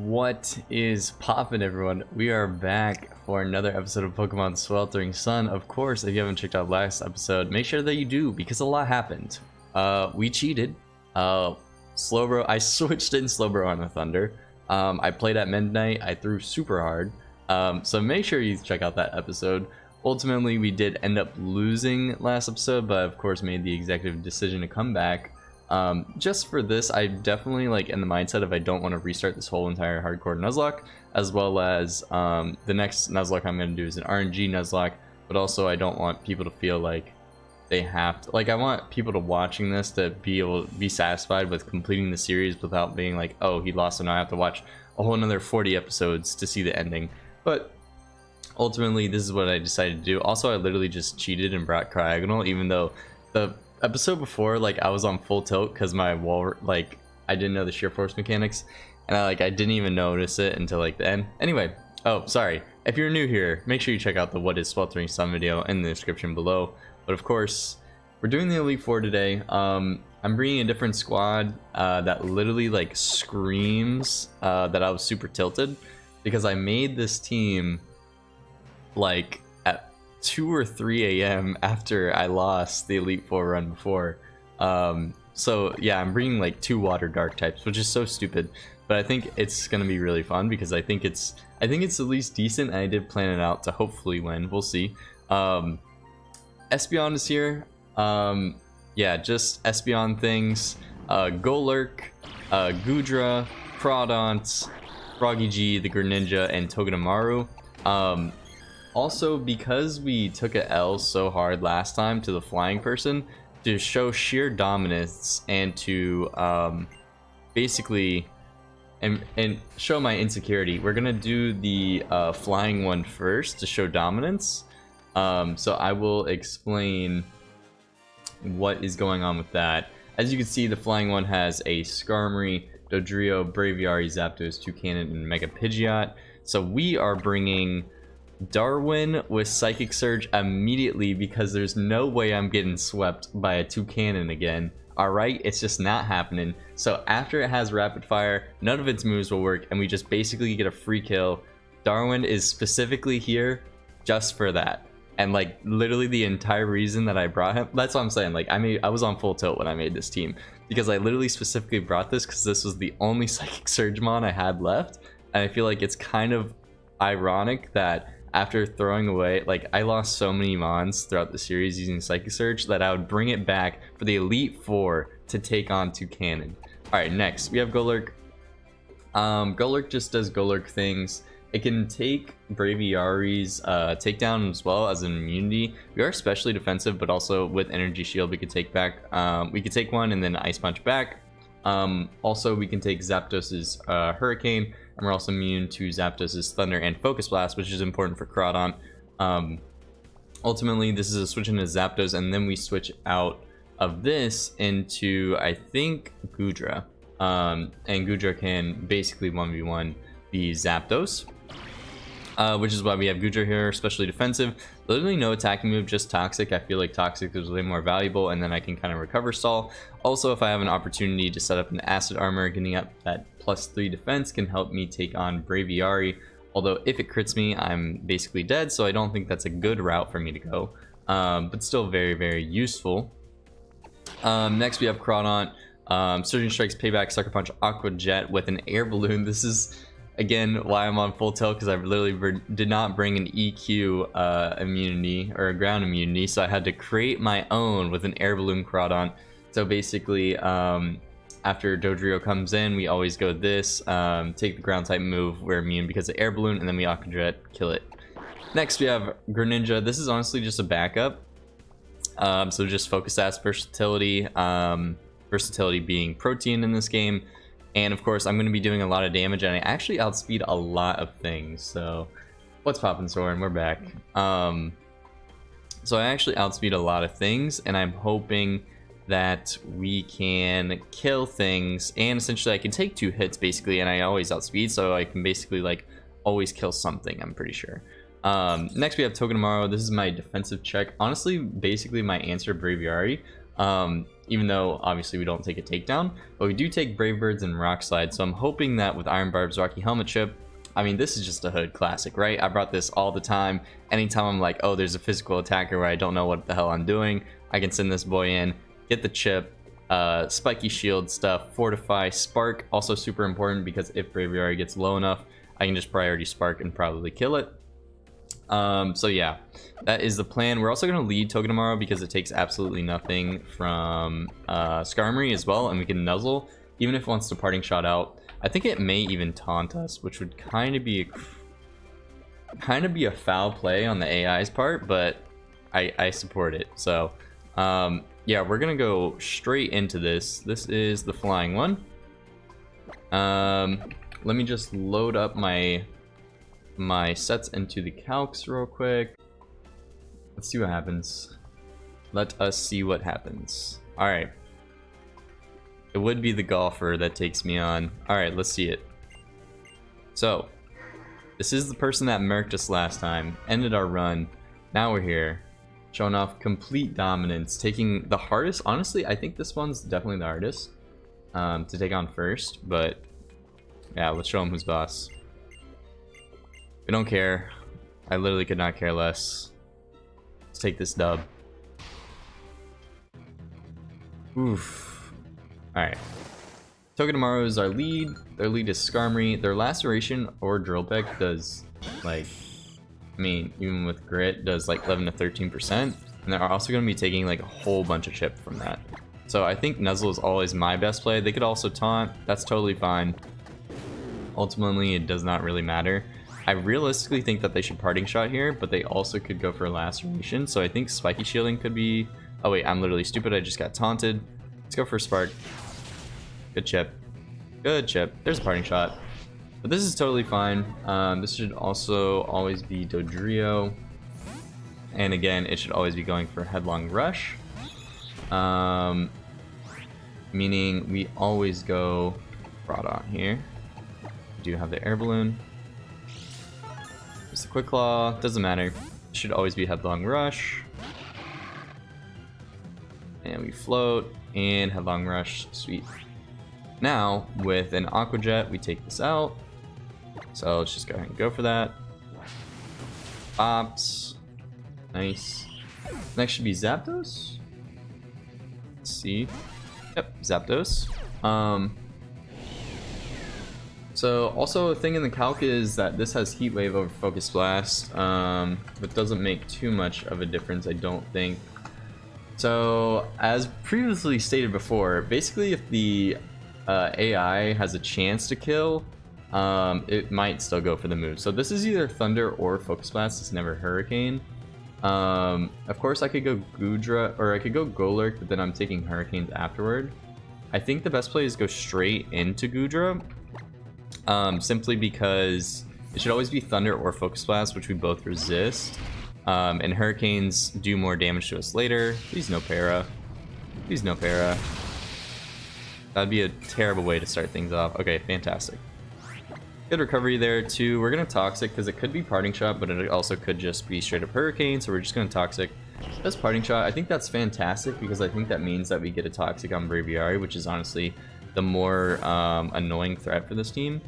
What is poppin', everyone? We are back for another episode of Pokemon Sweltering Sun. Of course, if you haven't checked out last episode, make sure that you do, because a lot happened. We cheated. Slowbro, I switched in Slowbro on the Thunder. I played at midnight. I threw super hard. So make sure you check out that episode. Ultimately, we did end up losing last episode, but of course made the executive decision to come back. Just for this, I definitely like in the mindset of I don't want to restart this whole entire hardcore Nuzlocke, as well as the next Nuzlocke I'm going to do is an RNG Nuzlocke, but also I don't want people to feel like they have to, like, I want people to watching this to be able to be satisfied with completing the series without being like, oh, he lost, so now I have to watch a whole another 40 episodes to see the ending. But ultimately, this is what I decided to do. Also, I literally just cheated and brought Cryogonal, even though the episode before, like, I was on full tilt because my wall, like, I didn't know the sheer force mechanics, and I didn't even notice it until like the end. Anyway, oh, sorry, if you're new here, make sure you check out the What is Sweltering Sun video in the description below. But of course, we're doing the Elite Four today. I'm bringing a different squad that literally like screams that I was super tilted, because I made this team like at 2 or 3 a.m. after I lost the Elite Four run before. So yeah, I'm bringing like 2 water dark types, which is so stupid, but I think it's gonna be really fun because I think it's at least decent, and I did plan it out to hopefully win. We'll see. Espeon is here. Yeah, just Espeon things. Golurk, Goodra, Crawdont, Froggy G, the Greninja, and Togedemaru. Also, because we took a L so hard last time to the flying person, to show sheer dominance and to basically and show my insecurity, we're gonna do the flying one first to show dominance. So I will explain what is going on with that. As you can see, the flying one has a Skarmory, Dodrio, Braviary, Zapdos, Toucannon, and Mega Pidgeot. So we are bringing Darwin with Psychic Surge immediately, because there's no way I'm getting swept by a Toucannon again. Alright, it's just not happening. So after it has Rapid Fire, none of its moves will work, and we just basically get a free kill. Darwin is specifically here just for that. And like literally the entire reason that I brought him, that's what I'm saying, like I was on full tilt when I made this team, because I literally specifically brought this because this was the only Psychic Surge mon I had left. And I feel like it's kind of ironic that after throwing away, like, I lost so many mons throughout the series using Psychic Surge, that I would bring it back for the Elite Four to take on Toucannon. Alright, next we have Golurk. Golurk just does Golurk things. It can take Braviary's takedown as well as an immunity. We are especially defensive, but also with Energy Shield we could take back. We could take one and then Ice Punch back. Also, we can take Zapdos's Hurricane, and we're also immune to Zapdos's Thunder and Focus Blast, which is important for Crawdont. Ultimately, this is a switch into Zapdos, and then we switch out of this into, I think, Goodra. And Goodra can basically 1v1 the Zapdos. Which is why we have Goodra here, especially defensive. Literally no attacking move, just Toxic. I feel like Toxic is way more valuable, and then I can kind of recover stall. Also, if I have an opportunity to set up an Acid Armor, getting up that +3 defense can help me take on Braviary. Although if it crits me, I'm basically dead, so I don't think that's a good route for me to go. But still very, very useful. Next we have Crawdont. Surging Strikes, Payback, Sucker Punch, Aqua Jet with an Air Balloon. This is again why I'm on full tilt, because I literally did not bring an EQ immunity or a ground immunity, so I had to create my own with an Air Balloon Crawdont. So basically, after Dodrio comes in, we always go this, take the ground type move, we're immune because of Air Balloon, and then we Aqua Jet, kill it. Next we have Greninja. This is honestly just a backup, so just Focus Sash, versatility, versatility being Protein in this game. And of course, I'm going to be doing a lot of damage, and I actually outspeed a lot of things. So, what's poppin', Soren? We're back. So I actually outspeed a lot of things, and I'm hoping that we can kill things. And essentially, I can take 2 hits basically, and I always outspeed, so I can basically like always kill something. I'm pretty sure. Next, we have Togedemaru. This is my defensive check. Honestly, basically my answer, Braviary. even though obviously we don't take a takedown, but we do take Brave Birds and Rock Slide. So I'm hoping that with Iron Barb's Rocky Helmet chip, I mean, this is just a hood classic, right? I brought this all the time. Anytime I'm like, oh, there's a physical attacker where I don't know what the hell I'm doing, I can send this boy in, get the chip, spiky shield stuff, fortify, spark, also super important because if Braviary gets low enough, I can just priority spark and probably kill it. So yeah, that is the plan. We're also going to lead Togedemaru because it takes absolutely nothing from Skarmory as well, and we can nuzzle even if it wants to parting shot out. I think it may even taunt us, which would kind of be a foul play on the AI's part, but I support it. So yeah, we're gonna go straight into this. This is the flying one. Let me just load up my sets into the calcs real quick. Let's see what happens. Let us see what happens. All right. It would be the golfer that takes me on. All right, let's see it. So, this is the person that murked us last time, ended our run. Now we're here, showing off complete dominance, taking the hardest. Honestly, I think this one's definitely the hardest to take on first, but yeah, let's show him who's boss. We don't care. I literally could not care less. Let's take this dub. Oof. Alright. Togedemaru is our lead. Their lead is Skarmory. Their Laceration or Drill Peck does, like, I mean, even with Grit, does like 11 to 13%. And they're also going to be taking like a whole bunch of chip from that. So I think Nuzzle is always my best play. They could also taunt. That's totally fine. Ultimately, it does not really matter. I realistically think that they should parting shot here, but they also could go for Laceration. So I think Spiky Shielding could be... Oh wait, I'm literally stupid. I just got taunted. Let's go for Spark. Good chip. Good chip. There's a parting shot. But this is totally fine. This should also always be Dodrio. And again, it should always be going for Headlong Rush. Meaning we always go Groudon here. We do have the Air Balloon. There's the Quick Claw. Doesn't matter. It should always be Headlong Rush. And we float. And Headlong Rush. Sweet. Now, with an Aqua Jet, we take this out. So let's just go ahead and go for that. Pops. Nice. Next should be Zapdos. Let's see. Yep, Zapdos. So also a thing in the calc is that this has Heat Wave over Focus Blast. But doesn't make too much of a difference, I don't think. So as previously stated before, basically if the AI has a chance to kill, it might still go for the move. So this is either Thunder or Focus Blast. It's never Hurricane. Of course I could go Goodra, or I could go Golurk, but then I'm taking Hurricanes afterward. I think the best play is go straight into Goodra, simply because it should always be Thunder or Focus Blast, which we both resist. And Hurricanes do more damage to us later. Please no para. Please no para. That'd be a terrible way to start things off. Okay, fantastic. Good recovery there too. We're gonna Toxic because it could be Parting Shot, but it also could just be straight up Hurricane, so we're just gonna Toxic. That's Parting Shot. I think that's fantastic because I think that means that we get a Toxic on Braviary, which is honestly the more annoying threat for this team.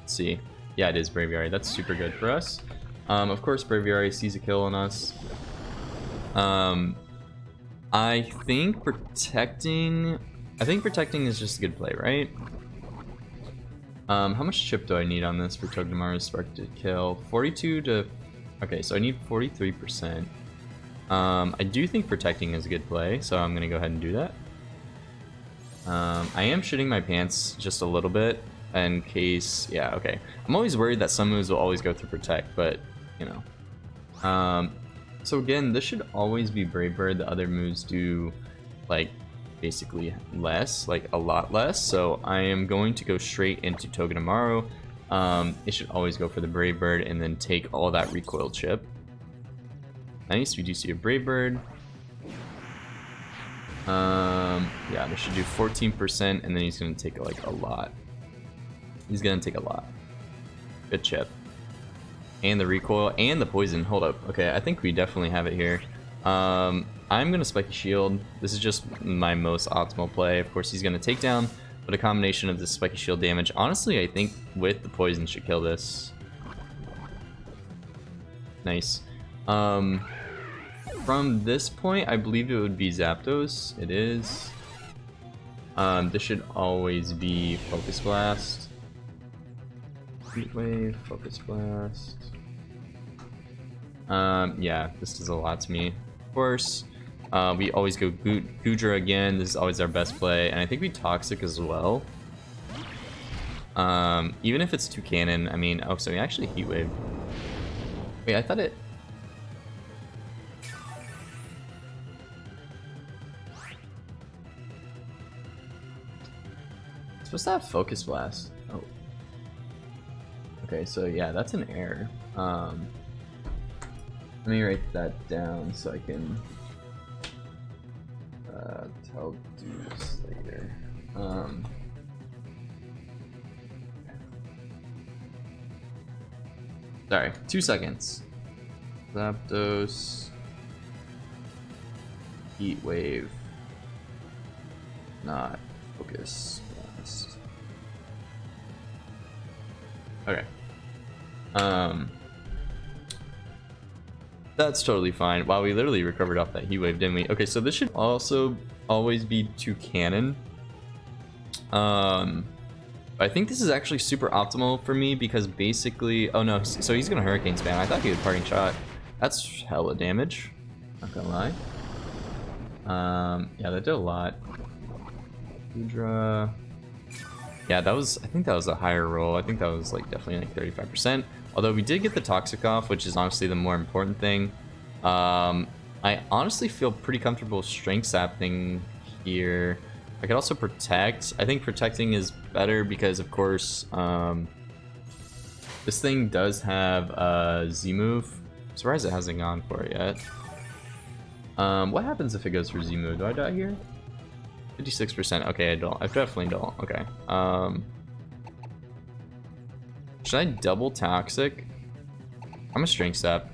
Let's see. Yeah, it is Braviary. That's super good for us. Of course, Braviary sees a kill on us. I think protecting is just a good play, right? How much chip do I need on this for Togedemaru's Spark to kill? 42 to... Okay, so I need 43%. I do think protecting is a good play, so I'm going to go ahead and do that. I am shitting my pants just a little bit in case... Yeah, okay. I'm always worried that some moves will always go through Protect, but, you know. So again, this should always be Brave Bird. The other moves do, like, basically less, like a lot less. So I am going to go straight into Togedemaru. It should always go for the Brave Bird and then take all that recoil chip. Nice, we do see a Brave Bird. Yeah, this should do 14%, and then he's gonna take like a lot. He's gonna take a lot. Good chip. And the recoil and the poison. Hold up. Okay, I think we definitely have it here. I'm gonna Spiky Shield. This is just my most optimal play. Of course, he's gonna take down, but a combination of the Spiky Shield damage. Honestly, I think with the poison should kill this. Nice. From this point, I believe it would be Zapdos. It is. This should always be Focus Blast. Heat Wave, Focus Blast. Yeah, this does a lot to me. Of course, we always go Goodra again. This is always our best play, and I think we Toxic as well. Even if it's Toucannon, I mean, oh, so we actually Heat Wave. Wait, I thought it. It's supposed to have Focus Blast. Oh. Okay, so yeah, that's an error. Let me write that down so I can tell Dooz later. Sorry, 2 seconds. Zapdos. Heat Wave. Not Focus Blast. Okay. That's totally fine. Wow, we literally recovered off that Heat Wave, didn't we? Okay, so this should also always be Toucannon. I think this is actually super optimal for me because basically... Oh no, so he's gonna Hurricane Spam. I thought he would Parting Shot. That's hella damage. Not gonna lie. Yeah, that did a lot. Goodra. Yeah, that was... I think that was a higher roll. I think that was like definitely like 35%. Although we did get the Toxic off, which is honestly the more important thing. I honestly feel pretty comfortable Strength Sapping here. I could also Protect. I think Protecting is better because, of course, this thing does have a Z-move. I'm surprised it hasn't gone for it yet. What happens if it goes for Z-move? Do I die here? 56%. Okay, I don't. I definitely don't. Okay. Should I double Toxic? I'm a Strength Sap.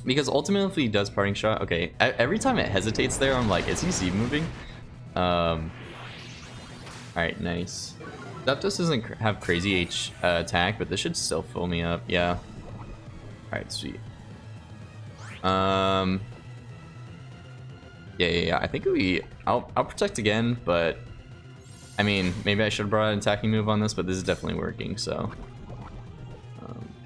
Because ultimately if he does Parting Shot, okay, every time it hesitates there, I'm like, is he Z-moving? Alright, nice. Zapdos doesn't have crazy attack, but this should still fill me up, yeah. Alright, sweet. Yeah, I think I'll Protect again, but I mean, maybe I should have brought an attacking move on this, but this is definitely working, so.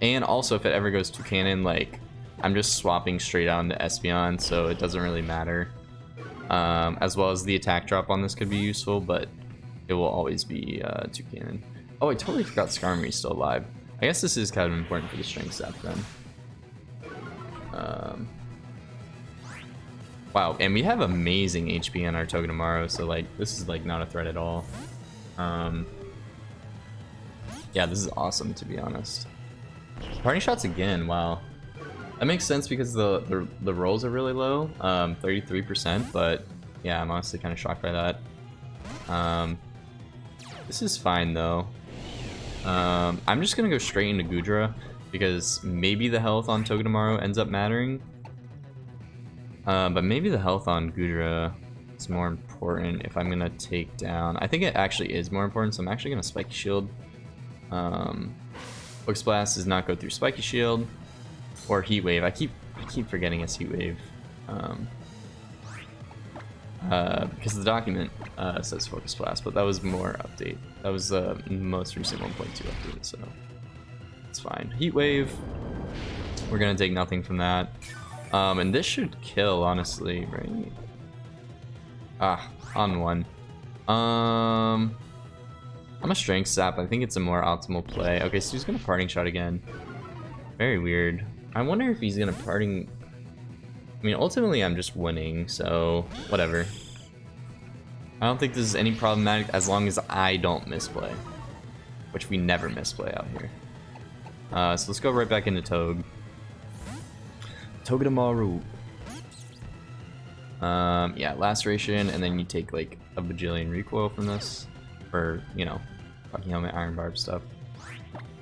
And also, if it ever goes Toucannon, like, I'm just swapping straight out into Espeon, so it doesn't really matter. As well as the attack drop on this could be useful, but it will always be Toucannon. Oh, I totally forgot Skarmory's still alive. I guess this is kind of important for the Strength Sap then. Wow, and we have amazing HP on our Togedemaru, so like this is like not a threat at all. Yeah, this is awesome to be honest. Parting Shots again, wow. That makes sense because the rolls are really low, 33%, but yeah, I'm honestly kind of shocked by that. This is fine though. I'm just gonna go straight into Goodra because maybe the health on Togedemaru ends up mattering. But maybe the health on Goodra is more important if I'm gonna take down. I think it actually is more important, so I'm actually gonna Spiky Shield. Focus Blast does not go through Spiky Shield or Heat Wave. I keep forgetting it's Heat Wave. Because the document says Focus Blast, but that was more update. That was the most recent 1.2 update, so it's fine. Heat Wave. We're gonna take nothing from that. And this should kill, honestly, right? Ah, on one. I'm a Strength Sap. I think it's a more optimal play. Okay, so he's gonna Parting Shot again. Very weird. I wonder if he's gonna Parting... I mean, ultimately I'm just winning, so whatever. I don't think this is any problematic as long as I don't misplay. Which we never misplay out here. So let's go right back into Toge. Togedemaru. Yeah, Laceration, and then you take like a bajillion recoil from this. Or, you know, fucking Helmet, Iron Barb stuff.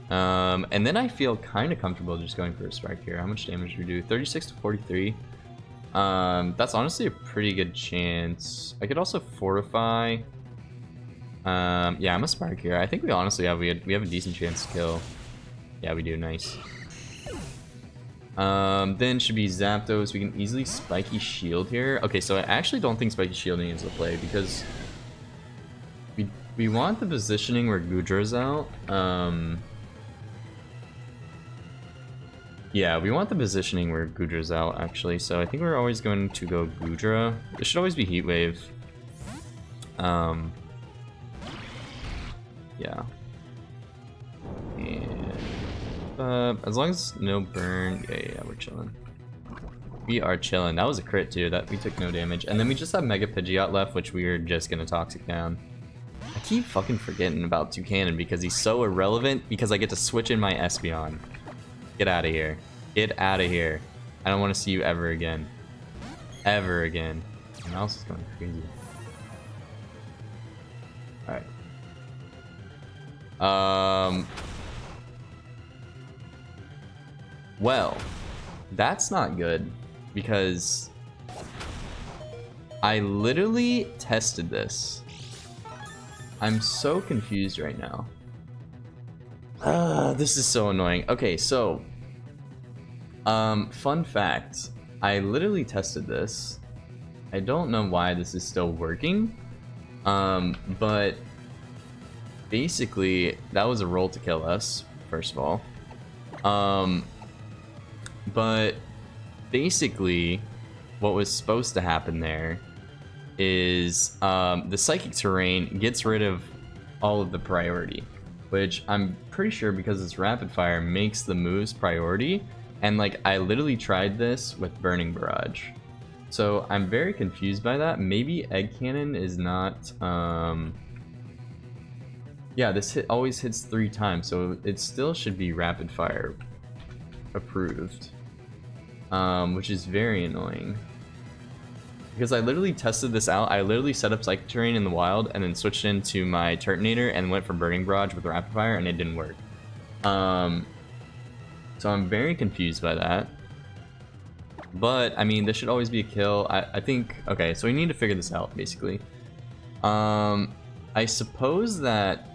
And then I feel kind of comfortable just going for a Spark here. How much damage do we do? 36 to 43. That's honestly a pretty good chance. I could also fortify. Yeah, I'm a Spark here. I think we honestly have we have a decent chance to kill. Yeah, we do. Nice. Then should be Zapdos. We can easily Spiky Shield here. Okay, so I actually don't think Spiky Shielding is the play because we want the positioning where Gudra's out. Yeah, we want the positioning where Gudra's out actually. So I think we're always going to go Gudra. It should always be Heat Wave. Yeah. And as long as no burn, yeah, we're chilling. We are chilling. That was a crit too. That we took no damage, and then we just have Mega Pidgeot left, which we are just gonna Toxic down. I keep fucking forgetting about Toucannon because he's so irrelevant. Because I get to switch in my Espeon. Get out of here. Get out of here. I don't want to see you ever again. Ever again. My mouse is going crazy. Alright. Well, that's not good because I literally tested this. I'm so confused right now. This is so annoying. Okay, so fun fact, I literally tested this. I don't know why this is still working. But basically that was a roll to kill us, first of all. But basically what was supposed to happen there is the Psychic Terrain gets rid of all of the priority, which I'm pretty sure because it's rapid fire makes the moves priority. And like I literally tried this with Burning Barrage, so I'm very confused by that. Maybe Egg Cannon is not yeah, this hit always hits 3 times, so it still should be rapid fire approved, which is very annoying. Because I literally tested this out. I literally set up Psychic Terrain in the wild and then switched into my Turtonator and went for Burning Barrage with Rapid Fire, and it didn't work. So I'm very confused by that. But, I mean, this should always be a kill. I think... Okay, so we need to figure this out, basically. I suppose that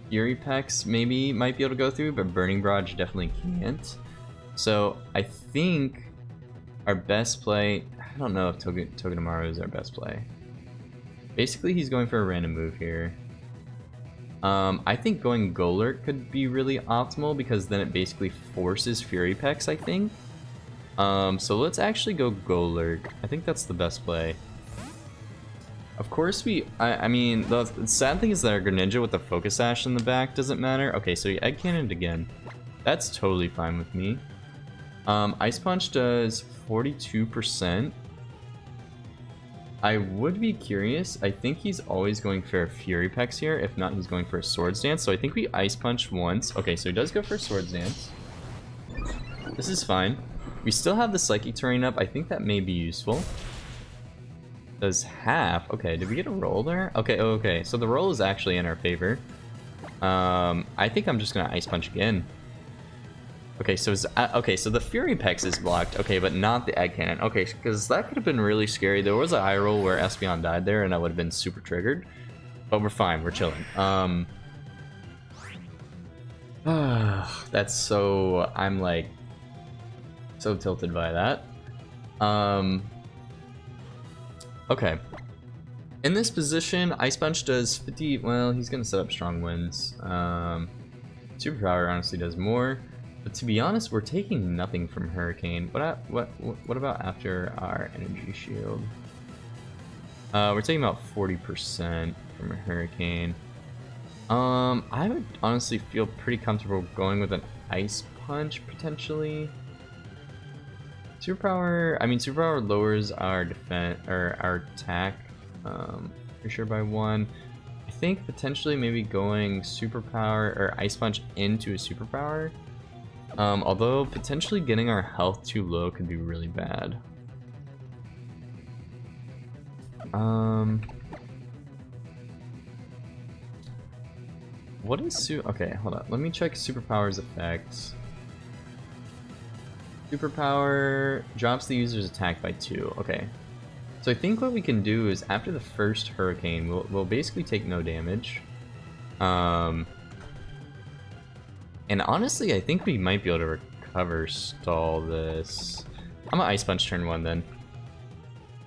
Fury Pex maybe might be able to go through, but Burning Barrage definitely can't. So, I think our best play... I don't know if Togedemaru is our best play. Basically, he's going for a random move here. I think going Golurk could be really optimal because then it basically forces Fury Pex, I think. So let's actually go Golurk. I think that's the best play. Of course I mean, the sad thing is that our Greninja with the Focus Sash in the back doesn't matter. Okay, so he Egg Cannoned again. That's totally fine with me. Ice Punch does 42%. I would be curious. I think he's always going for a Fury Pex here. If not, he's going for a Swords Dance. So I think we Ice Punch once. Okay, so he does go for a Swords Dance. This is fine. We still have the Psychic Terrain up. I think that may be useful. Does half. Okay, did we get a roll there? Okay, okay. So the roll is actually in our favor. I think I'm just going to Ice Punch again. Okay, so the Fury Pex is blocked. Okay, but not the Egg Cannon. Okay, because that could have been really scary. There was a high roll where Espeon died there, and I would have been super triggered. But we're fine. We're chilling. That's so... I'm like so tilted by that. Okay. In this position, Ice Punch does 50. Well, he's gonna set up Strong Winds. Superpower honestly does more. But to be honest, we're taking nothing from Hurricane. What about after our Energy Shield? We're taking about 40% from a Hurricane. I would honestly feel pretty comfortable going with an Ice Punch potentially. Superpower. I mean, Superpower lowers our defense or our attack. For sure by 1. I think potentially maybe going Superpower or Ice Punch into a Superpower. Although potentially getting our health too low could be really bad. What is okay, hold on. Let me check Superpower's effects. Superpower drops the user's attack by 2. Okay. So I think what we can do is after the first hurricane, we'll basically take no damage. And honestly, I think we might be able to recover stall this. I'm gonna Ice Punch turn 1 then.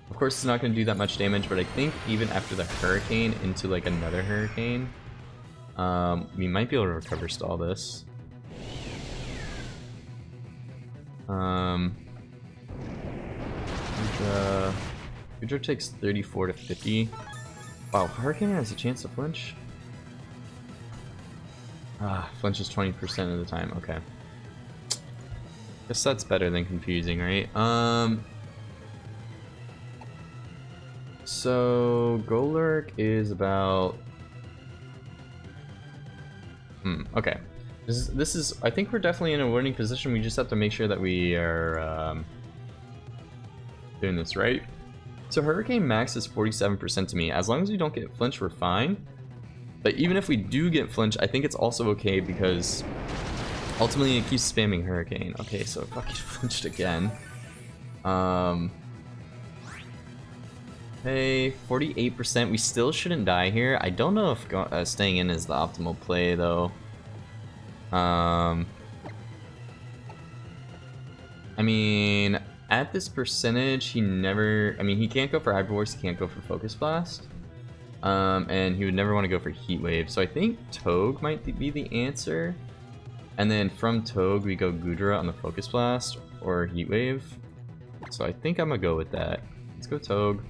Of course, it's not gonna do that much damage, but I think even after the hurricane into like another hurricane, we might be able to recover stall this. Gudra takes 34 to 50. Wow, Hurricane has a chance to flinch. Flinches 20% of the time. Okay. Guess that's better than confusing, right? So Golurk is about. Okay. This is. I think we're definitely in a winning position. We just have to make sure that we are doing this right. So Hurricane max is 47% to me. As long as we don't get flinch, we're fine. But even if we do get flinch, I think it's also okay because ultimately it keeps spamming Hurricane. Okay, so it fucking flinched again. Hey, 48%. We still shouldn't die here. I don't know if staying in is the optimal play though. I mean, at this percentage, he never. I mean, he can't go for Hyper Voice. He can't go for Focus Blast. And he would never want to go for Heat Wave. So I think Togue might be the answer. And then from Togue, we go Gudra on the Focus Blast or Heat Wave. So I think I'm gonna go with that. Let's go Togue.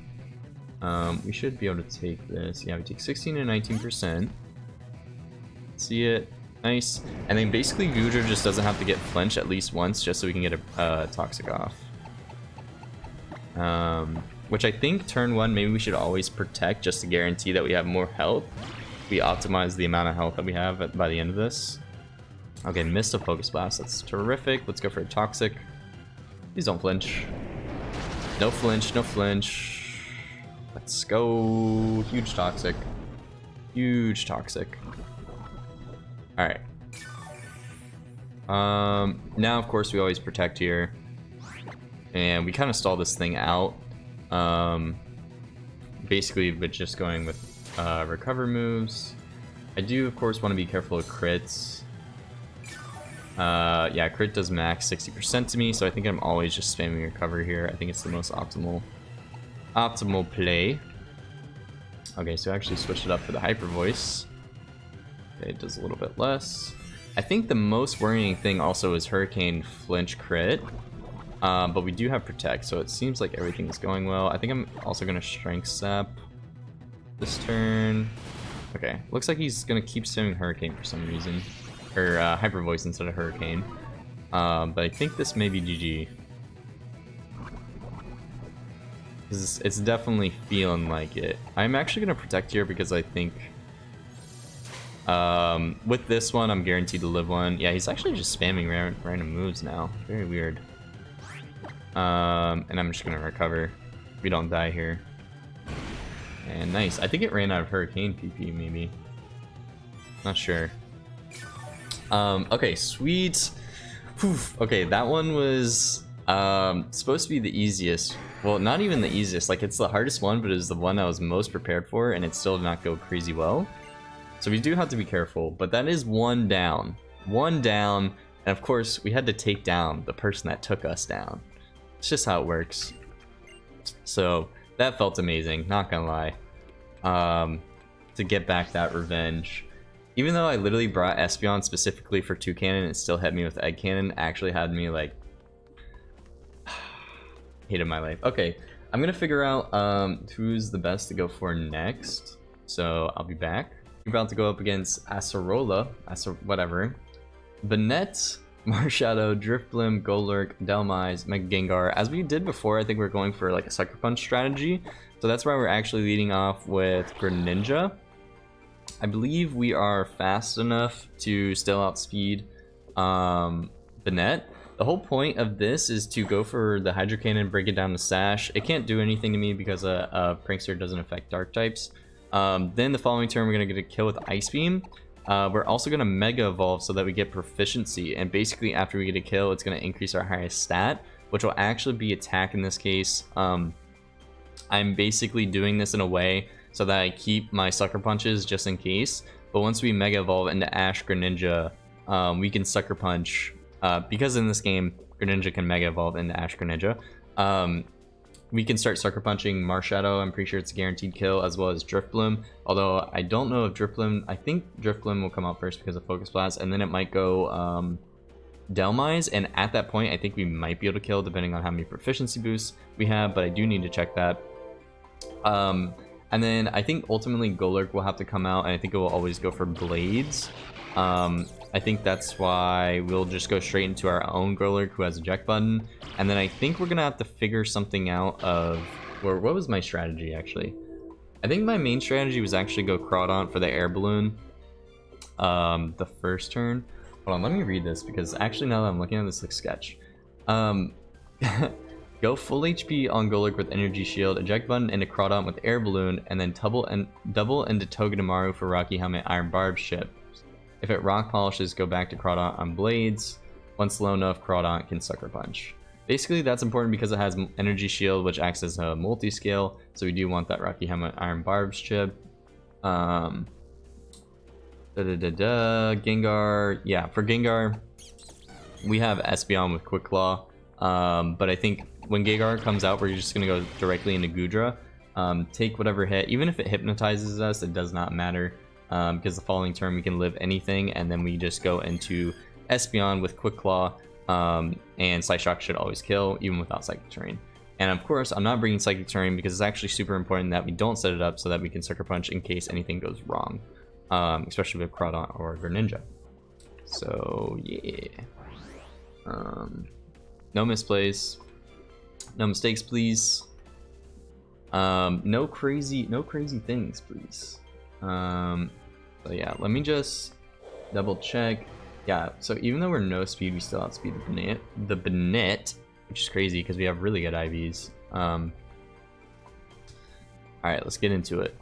We should be able to take this. Yeah, we take 16 and 19%. See it. Nice. And then basically Gudra just doesn't have to get flinch at least once just so we can get a Toxic off. Which I think turn 1 maybe we should always protect just to guarantee that we have more health. We optimize the amount of health that we have by the end of this. Okay, missed a Focus Blast. That's terrific. Let's go for a Toxic. Please don't flinch. No flinch, no flinch. Let's go. Huge Toxic. Huge Toxic. Alright. Now, of course, we always protect here. And we kind of stall this thing out. Basically, but just going with recover moves. I do, of course, want to be careful of crits. Yeah, crit does max 60% to me, so I think I'm always just spamming recover here. I think it's the most optimal play. Okay, so I actually switched it up for the Hyper Voice. Okay, it does a little bit less. I think the most worrying thing also is Hurricane flinch crit. But we do have protect, so it seems like everything is going well. I think I'm also going to Strength Sap this turn. Okay, looks like he's going to keep spamming Hurricane for some reason. Or Hyper Voice instead of Hurricane. But I think this may be GG. It's definitely feeling like it. I'm actually going to protect here because I think with this one, I'm guaranteed to live one. Yeah, he's actually just spamming random moves now. Very weird. And I'm just gonna recover. We don't die here. And nice. I think it ran out of Hurricane PP, maybe. Not sure. Okay, sweet. Whew. Okay, that one was supposed to be the easiest. Well, not even the easiest. Like, it's the hardest one, but it was the one I was most prepared for, and it still did not go crazy well. So we do have to be careful, but that is one down. One down, and of course, we had to take down the person that took us down. It's just how it works. So that felt amazing, not gonna lie. To get back that revenge. Even though I literally brought Espeon specifically for 2 cannon, it still hit me with Egg Cannon. Actually had me like hated my life. Okay, I'm gonna figure out who's the best to go for next. So I'll be back. We're about to go up against Acerola, whatever. Banette, Marshadow, Drifblim, Golurk, Delmise, Mega Gengar. As we did before, I think we're going for like a Sucker Punch strategy. So that's why we're actually leading off with Greninja. I believe we are fast enough to still outspeed Banette. The whole point of this is to go for the Hydro Cannon, break it down to Sash. It can't do anything to me because Prankster doesn't affect Dark types. Then the following turn, we're going to get a kill with Ice Beam. we're also going to Mega Evolve so that we get proficiency. And basically after we get a kill, it's going to increase our highest stat, which will actually be attack in this case. I'm basically doing this in a way so that I keep my Sucker Punches just in case. But once we Mega Evolve into Ash Greninja, we can Sucker Punch. Because in this game, Greninja can Mega Evolve into Ash Greninja. We can start Sucker Punching Marshadow. I'm pretty sure it's a guaranteed kill, as well as Drifbloom. Although I don't know if Drifbloom... I think Drifbloom will come out first because of Focus Blast, and then it might go Delmise. And at that point, I think we might be able to kill, depending on how many proficiency boosts we have, but I do need to check that. And then I think ultimately Golurk will have to come out, and I think it will always go for Blades. I think that's why we'll just go straight into our own Golurk who has a eject button. And then I think we're going to have to figure something out of... Or what was my strategy, actually? I think my main strategy was actually go Crawdaunt for the air balloon the first turn. Hold on, let me read this, because actually now that I'm looking at this, looks sketch. Go full HP on Golurk with Energy Shield, eject button into Crawdaunt with air balloon, and then double into Togedemaru for Rocky Helmet Iron Barb Ship. If it rock polishes, go back to Crawdaunt on Blades. Once low enough, Crawdaunt can Sucker Punch. Basically, that's important because it has Energy Shield, which acts as a multi-scale, so we do want that Rocky Helmet Iron Barb Chip. Gengar. Yeah, for Gengar, we have Espeon with Quick Claw. But I think when Gengar comes out, we're just going to go directly into Goodra. Take whatever hit. Even if it hypnotizes us, it does not matter. Because the following turn we can live anything, and then we just go into Espeon with Quick Claw, and Psy Shock should always kill, even without Psychic Terrain. And of course, I'm not bringing Psychic Terrain because it's actually super important that we don't set it up so that we can Sucker Punch in case anything goes wrong, especially with Crawdaunt or Greninja. So yeah, no misplays, no mistakes, please. No crazy things, please. So yeah, let me just double check. Yeah, so even though we're no speed, we still outspeed the Banette, which is crazy because we have really good IVs. Alright, let's get into it.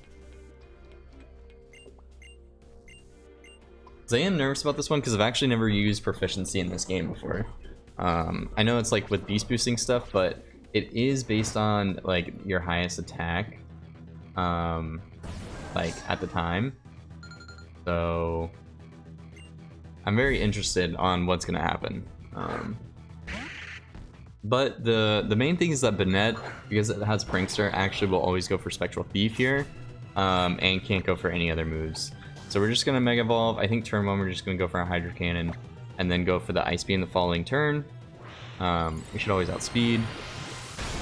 So I am nervous about this one because I've actually never used proficiency in this game before. I know it's like with beast boosting stuff, but it is based on like your highest attack, like at the time. So I'm very interested on what's gonna happen. But the main thing is that Banette, because it has Prankster, actually will always go for Spectral Thief here, and can't go for any other moves. So we're just gonna Mega Evolve. I think turn 1 we're just gonna go for a Hydro Cannon, and then go for the Ice Beam the following turn. We should always outspeed.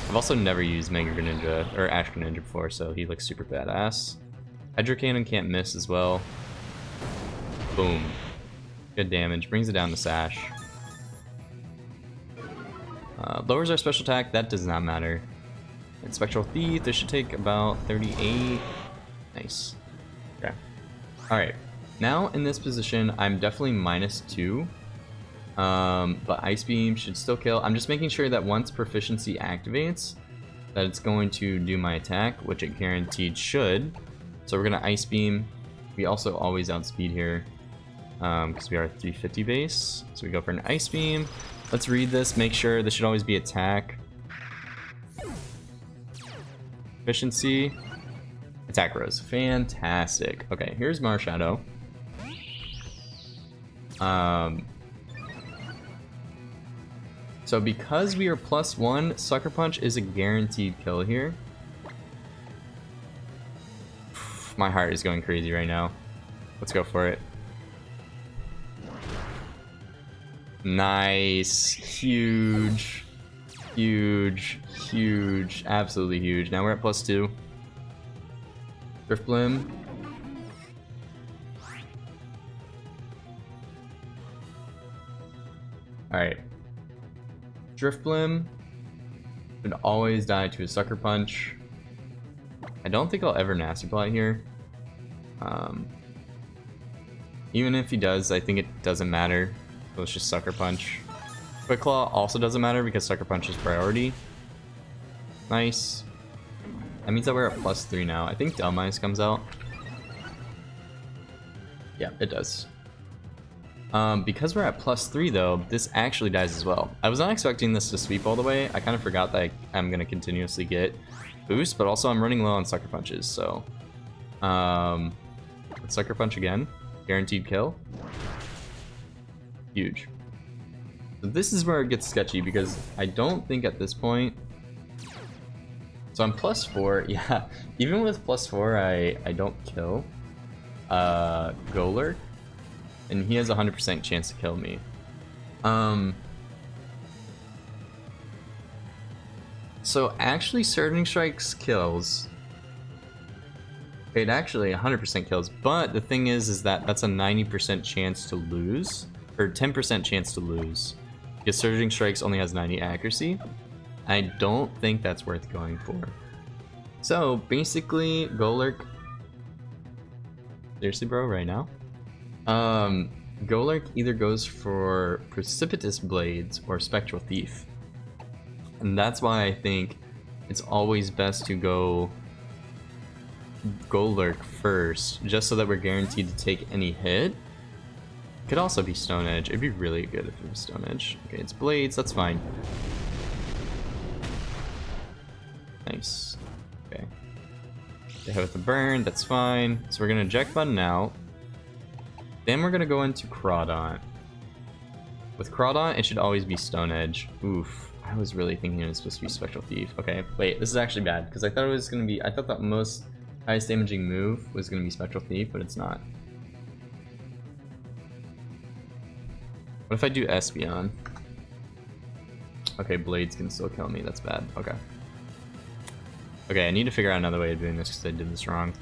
I've also never used Mega Greninja or Ash Greninja before, so he looks super badass. Hydro Cannon can't miss as well. Boom. Good damage. Brings it down to Sash. Lowers our special attack. That does not matter. And Spectral Thief. This should take about 38. Nice. Okay. Alright. Now in this position, I'm definitely -2. But Ice Beam should still kill. I'm just making sure that once Proficiency activates, that it's going to do my attack, which it guaranteed should. So we're going to Ice Beam. We also always outspeed here, because we are 350 base. So we go for an Ice Beam. Let's read this. Make sure this should always be attack. Efficiency. Attack rose. Fantastic. Okay, here's Marshadow. So because we are +1, Sucker Punch is a guaranteed kill here. My heart is going crazy right now. Let's go for it. Nice. Huge. Huge. Huge. Absolutely huge. Now we're at +2. Drifbloom. Alright. Drifbloom would always die to a Sucker Punch. I don't think I'll ever Nasty Plot here. Even if he does, I think it doesn't matter. So let's just Sucker Punch. Quick Claw also doesn't matter because Sucker Punch is priority. Nice. That means that we're at +3 now. I think Delmise comes out. Yeah, it does. Because we're at +3 though, this actually dies as well. I was not expecting this to sweep all the way. I kind of forgot that I'm going to continuously get boost, but also I'm running low on Sucker Punches, so... let's Sucker Punch again. Guaranteed kill. Huge. So this is where it gets sketchy, because I don't think at this point... So I'm +4, yeah. Even with +4, I don't kill Golurk. And he has a 100% chance to kill me. So actually Surging Strikes kills. It actually 100% kills, but the thing is that that's a 90% chance to lose, or 10% chance to lose. Because Surging Strikes only has 90 accuracy. I don't think that's worth going for. So basically, Golurk. Seriously, bro, right now? Golurk either goes for Precipitous Blades or Spectral Thief. And that's why I think it's always best to go Golurk first, just so that we're guaranteed to take any hit. Could also be Stone Edge. It'd be really good if it was Stone Edge. Okay, it's Blades, that's fine. Nice. Okay. They hit with the burn, that's fine. So we're gonna eject button out. Then we're gonna go into Crawdaunt. With Crawdaunt, it should always be Stone Edge. Oof. I was really thinking it was supposed to be Spectral Thief. Okay, wait, this is actually bad, because I thought it was gonna be, I thought that most highest damaging move was gonna be Spectral Thief, but it's not. What if I do Espeon? Okay, Blades can still kill me, that's bad. Okay. Okay, I need to figure out another way of doing this because I did this wrong.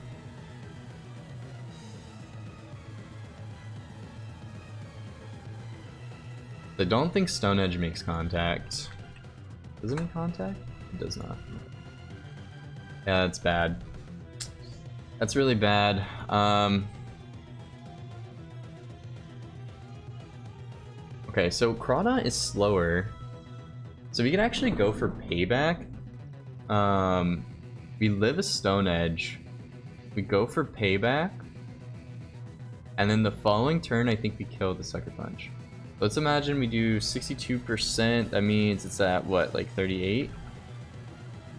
I don't think Stone Edge makes contact. Does it make contact? It does not. Yeah, that's bad. That's really bad. Okay, so Crawdaunt is slower. So we could actually go for payback. We live a Stone Edge. We go for payback. And then the following turn, I think we kill the Sucker Punch. Let's imagine we do 62%. That means it's at what, like 38?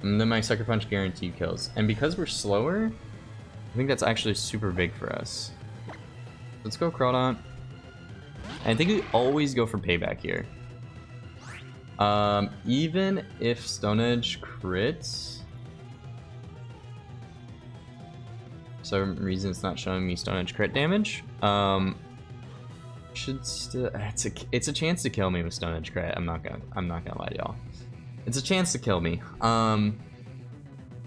And then my Sucker Punch guaranteed kills. And because we're slower, I think that's actually super big for us. Let's go Crawdaunt. And I think we always go for payback here. Even if Stone Edge crits, for some reason it's not showing me Stone Edge crit damage. Should still, it's a chance to kill me with Stone Edge crit. I'm not gonna lie to y'all. It's a chance to kill me.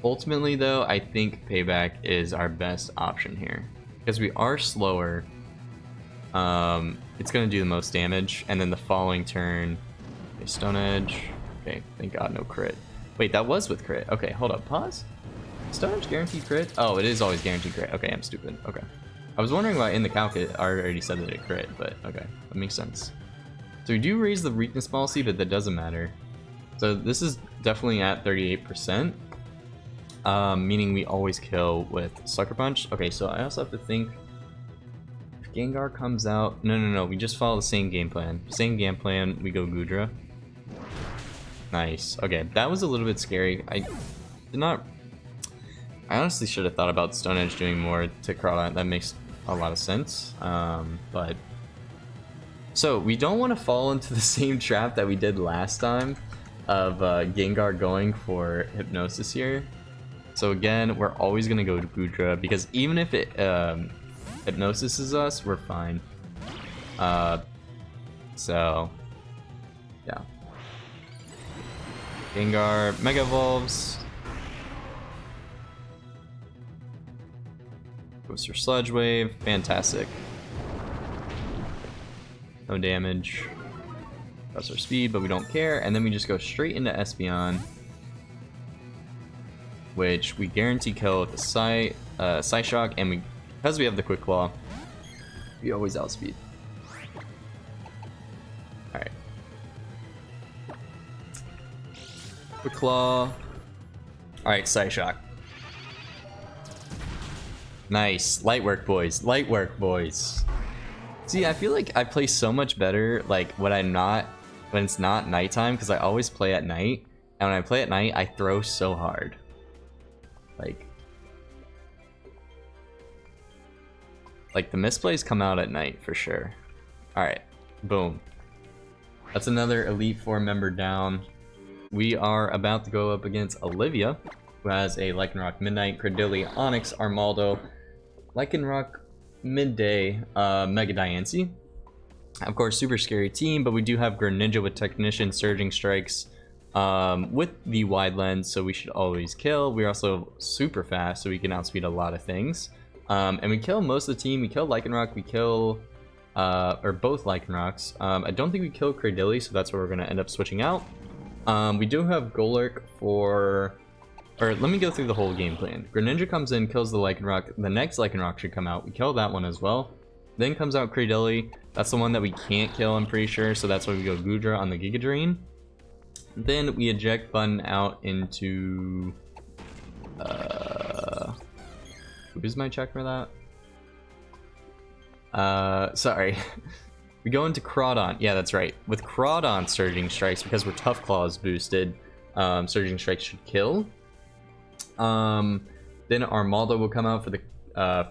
Ultimately though, I think payback is our best option here because we are slower. It's gonna do the most damage, and then the following turn, okay, Stone Edge. Okay, thank God, no crit. Wait, that was with crit. Okay, hold up, pause. Stone Edge guaranteed crit? Oh, it is always guaranteed crit. Okay, I'm stupid. Okay. I was wondering why in the calc it already said that it crit, but okay, that makes sense. So we do raise the weakness policy, but that doesn't matter. So this is definitely at 38%, meaning we always kill with Sucker Punch. Okay, so I also have to think, if Gengar comes out, no, we just follow the same game plan. Same game plan, we go Goodra. Nice, okay, that was a little bit scary. I honestly should have thought about Stone Edge doing more to Crawdaunt. That makes a lot of sense, but so we don't want to fall into the same trap that we did last time of Gengar going for Hypnosis here. So again, we're always gonna go to Goodra because even if it Hypnosis is us, we're fine. So yeah, Gengar Mega Evolves. Goes for Sludge Wave, fantastic. No damage. That's our speed, but we don't care. And then we just go straight into Espeon, which we guarantee kill with the Psyshock, and because we have the Quick Claw, we always outspeed. Alright. Quick Claw. Alright, Psyshock. Nice. Light work, boys. Light work, boys. See, I feel like I play so much better like when it's not nighttime, because I always play at night. And when I play at night, I throw so hard. Like the misplays come out at night for sure. Alright. Boom. That's another Elite Four member down. We are about to go up against Olivia, who has a Lycanroc Midnight, Credilli, Onyx, Armaldo, Lycanroc Midday, Mega Diancie. Of course, super scary team, but we do have Greninja with Technician, Surging Strikes, with the wide lens, so we should always kill. We're also super fast, so we can outspeed a lot of things. And we kill most of the team. We kill Lycanroc, we kill, or both Lycanrocs. I don't think we kill Credilli, so that's where we're going to end up switching out. We do have Golurk for... Or let me go through the whole game plan. Greninja comes in, kills the Lycanroc. The next Lycanroc should come out. We kill that one as well. Then comes out Credilli. That's the one that we can't kill, I'm pretty sure. So that's why we go Goodra on the Giga Drain. Then we eject button out into... Who's my check for that? Sorry. We go into Crawdon. Yeah, that's right. With Crawdon Surging Strikes, because we're Tough Claws boosted, Surging Strikes should kill. Then Armaldo will come out for the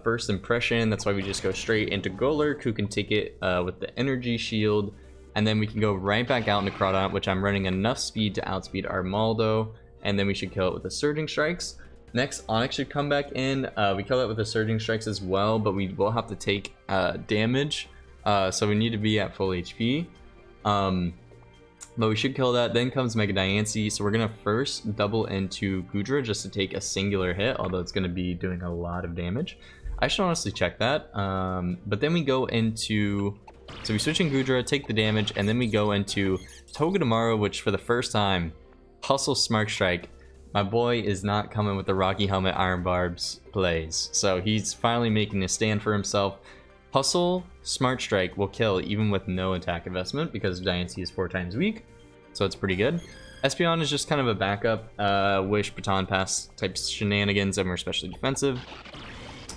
first impression. That's why we just go straight into Golurk, who can take it with the Energy Shield. And then we can go right back out into Crawdon, which I'm running enough speed to outspeed Armaldo. And then we should kill it with the Surging Strikes. Next, Onyx should come back in. We kill it with the Surging Strikes as well, but we will have to take damage. So we need to be at full HP. But we should kill that. Then comes Mega Diancie. So we're going to first double into Goodra just to take a singular hit, although it's going to be doing a lot of damage. I should honestly check that. But then we go into... So we switch in Goodra, take the damage, and then we go into Togedemaru, which for the first time, Hustle Smart Strike. My boy is not coming with the Rocky Helmet Iron Barbs plays. So he's finally making a stand for himself. Hustle Smart Strike will kill even with no attack investment because Diancie is 4 times weak. So it's pretty good. Espeon is just kind of a backup. Wish, Baton Pass type shenanigans, and we're especially defensive.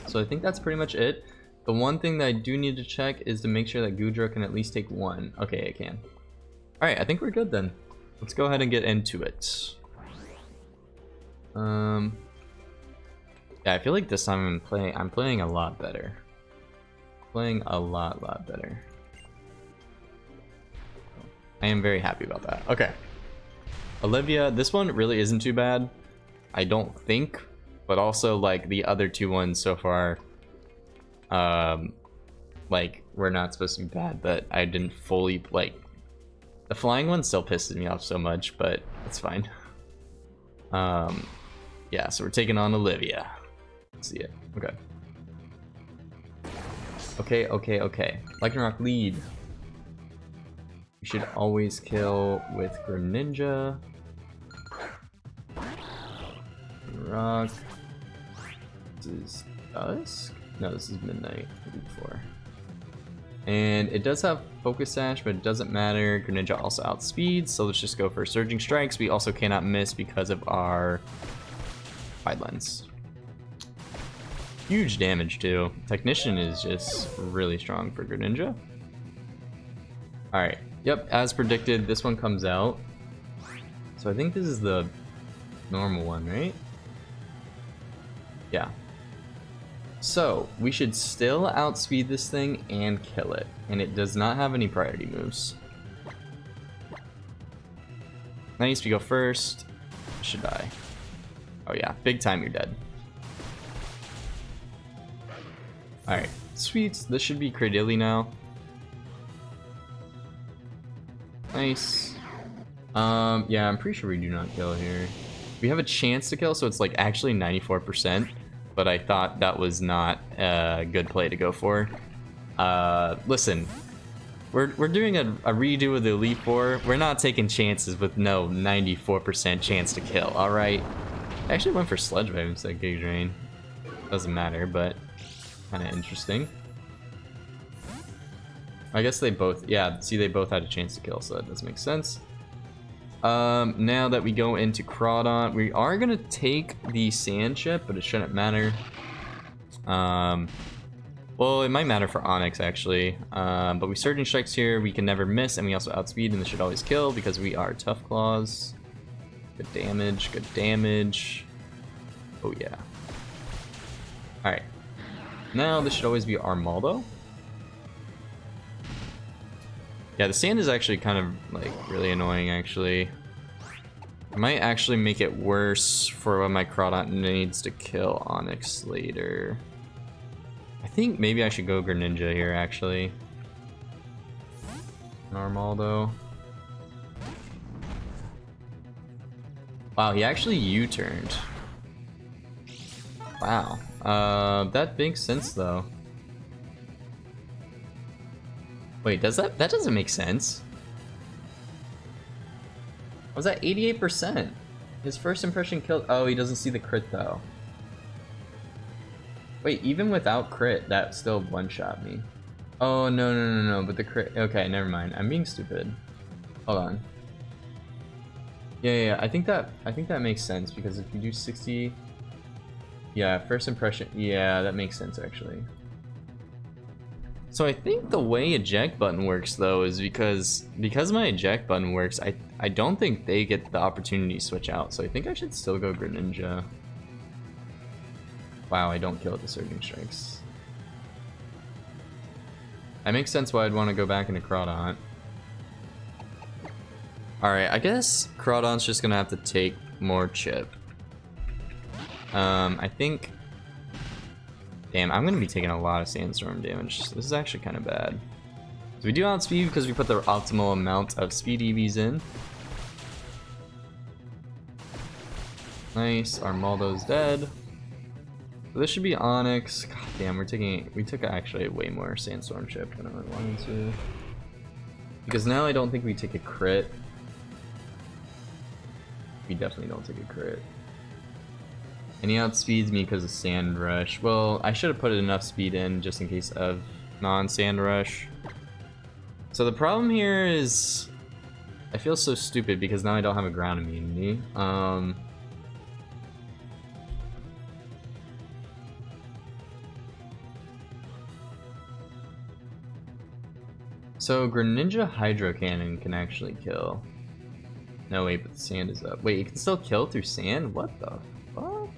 So I think that's pretty much it. The one thing that I do need to check is to make sure that Goodra can at least take 1. Okay, I can. Alright, I think we're good then. Let's go ahead and get into it. Yeah, I feel like this time I'm playing a lot better. Playing a lot better. I am very happy about that. Okay. Olivia, this one really isn't too bad. I don't think, but also like the other 2 ones so far, like we're not supposed to be bad, but I didn't fully like. The flying one still pisses me off so much, but it's fine. Yeah, so we're taking on Olivia. Let's see it. Okay. Okay. Lycanroc lead. We should always kill with Greninja. Rock. This is dusk? No, this is midnight. Before. And it does have Focus Sash, but it doesn't matter. Greninja also outspeeds, so let's just go for Surging Strikes. We also cannot miss because of our wide lens. Huge damage too. Technician is just really strong for Greninja. Alright, yep, as predicted, this one comes out. So I think this is the normal one, right? Yeah. So, we should still outspeed this thing and kill it. And it does not have any priority moves. Nice, we go first. Should die. Oh yeah, big time you're dead. Alright, sweet. This should be Credilli now. Nice. Yeah, I'm pretty sure we do not kill here. We have a chance to kill, so it's like actually 94%. But I thought that was not a good play to go for. Listen, we're doing a redo of the Elite Four. We're not taking chances with no 94% chance to kill, alright? I actually went for Sledge Wave instead of Giga Drain. Doesn't matter, but kind of interesting. I guess they both, yeah, see they both had a chance to kill, so that does make sense. Now that we go into Crawdon, we are going to take the Sand Chip, but it shouldn't matter. Well, it might matter for Onyx actually, but we Surging Strikes here, we can never miss, and we also outspeed, and this should always kill because we are Tough Claws. Good damage, good damage. Oh yeah. Alright. Now this should always be Armaldo. Yeah, the sand is actually kind of like really annoying actually. I might actually make it worse for when my Crawdont needs to kill Onyx later. I think maybe I should go Greninja here actually. Armaldo. Wow, he actually U-turned. Wow. That makes sense though. Wait, does that doesn't make sense? Was that 88%? His first impression killed. Oh, he doesn't see the crit though. Wait, even without crit, that still one-shot me. Oh no, but the crit. Okay, never mind. I'm being stupid. Hold on. Yeah, I think that makes sense because if you do 60, yeah, first impression. Yeah, that makes sense actually. So I think the way eject button works though is because my eject button works, I don't think they get the opportunity to switch out. So I think I should still go Greninja. Wow, I don't kill with the Surging Strikes. That makes sense why I'd want to go back into Crawdont. Alright, I guess Crawdont's just gonna have to take more chip. I think... Damn, I'm gonna be taking a lot of Sandstorm damage. This is actually kind of bad. So we do outspeed because we put the optimal amount of speed EVs in. Nice, Armaldo's dead. So this should be Onyx. God damn, we took actually way more Sandstorm chip than I really wanted to. Because now I don't think we take a crit. We definitely don't take a crit. And he outspeeds me because of Sand Rush. Well, I should have put enough speed in just in case of non-Sand Rush. So the problem here is I feel so stupid because now I don't have a ground immunity. So Greninja Hydro Cannon can actually kill. No wait, but the sand is up. Wait, you can still kill through sand? What the fuck?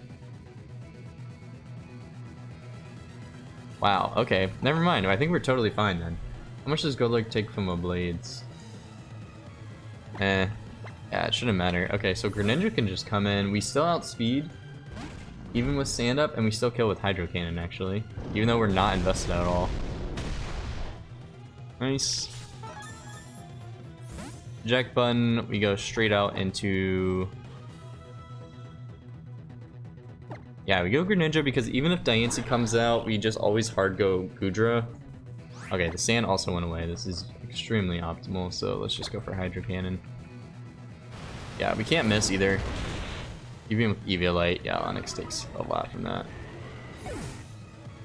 Wow, okay. Never mind. I think we're totally fine then. How much does Golurk take from a Blades? Yeah, it shouldn't matter. Okay, so Greninja can just come in. We still outspeed, even with sand up, and we still kill with Hydro Cannon actually. Even though we're not invested at all. Nice. Eject button, we go straight out into... Yeah, we go Greninja because even if Diancie comes out, we just always hard go Goodra. Okay, the sand also went away. This is extremely optimal, so let's just go for Hydro Cannon. Yeah, we can't miss either. Even with Eviolite, yeah, Onyx takes a lot from that.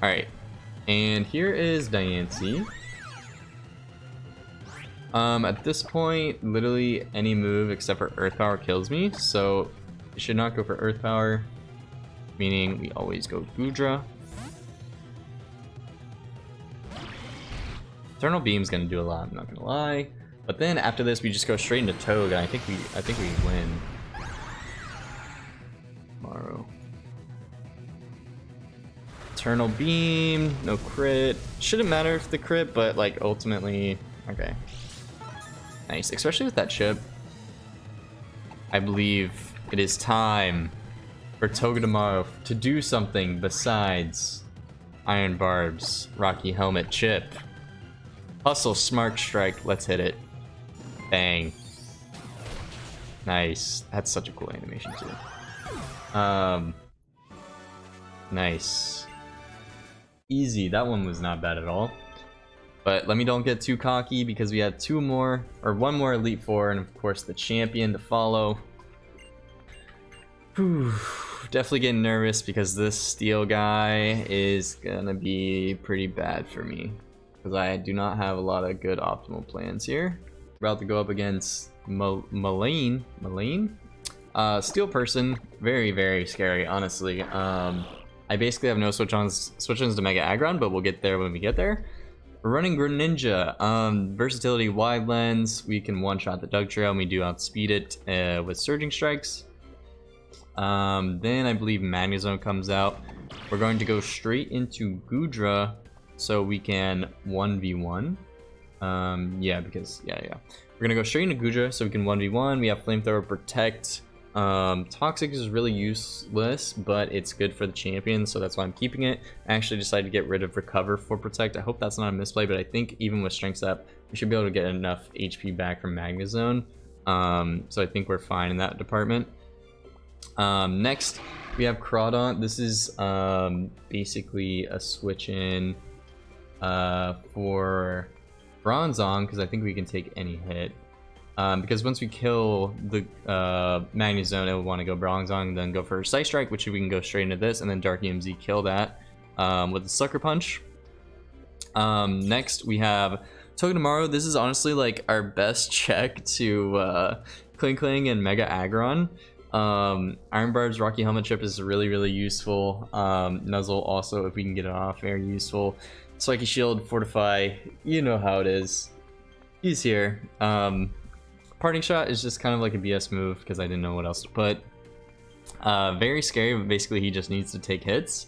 Alright, and here is Diancie. At this point, literally any move except for Earth Power kills me, so we should not go for Earth Power, meaning we always go Goodra. Eternal Beam's gonna do a lot, I'm not gonna lie. But then after this, we just go straight into Toad, and I think we win. Tomorrow. Eternal Beam, no crit. Shouldn't matter if the crit, but like ultimately, okay. Nice, especially with that chip. I believe it is time for Togedemaru to do something besides Iron Barbs, Rocky Helmet, Chip. Hustle, Smart Strike, let's hit it. Bang. Nice. That's such a cool animation too. Nice. Easy, that one was not bad at all. But let me don't get too cocky because we had one more Elite Four, and of course the champion to follow. Whew, definitely getting nervous because this steel guy is gonna be pretty bad for me. Because I do not have a lot of good optimal plans here. About to go up against Molayne? Steel person, very, very scary, honestly. I I basically have no switch-ons to Mega Aggron, but we'll get there when we get there. We're running Greninja. Versatility, Wide Lens. We can one-shot the Dugtrio, and we do outspeed it with Surging Strikes. Then I believe Magnezone comes out. We're going to go straight into Goodra, so we can 1v1. Yeah, because we're gonna go straight into Goodra, so we can 1v1. We have Flamethrower, Protect. Toxic is really useless, but it's good for the champion, so that's why I'm keeping it. I actually decided to get rid of Recover for Protect. I hope that's not a misplay, but I think even with Strength Up, we should be able to get enough HP back from Magnezone. So I think we're fine in that department. Next, we have Crawdaunt. This is basically a switch in for Bronzong, because I think we can take any hit. Because once we kill the Magnezone, it will want to go Bronzong, then go for Psy Strike, which we can go straight into this, and then Dark EMZ kill that with the Sucker Punch. Next, we have Togedemaru. This is honestly like our best check to Kling and Mega Aggron. Iron Barb's Rocky Helmet Chip is really, really useful. Nuzzle also, if we can get it off, very useful. Psyche Shield, Fortify, you know how it is. He's here. Parting Shot is just kind of like a BS move because I didn't know what else to put. Very scary, but basically he just needs to take hits.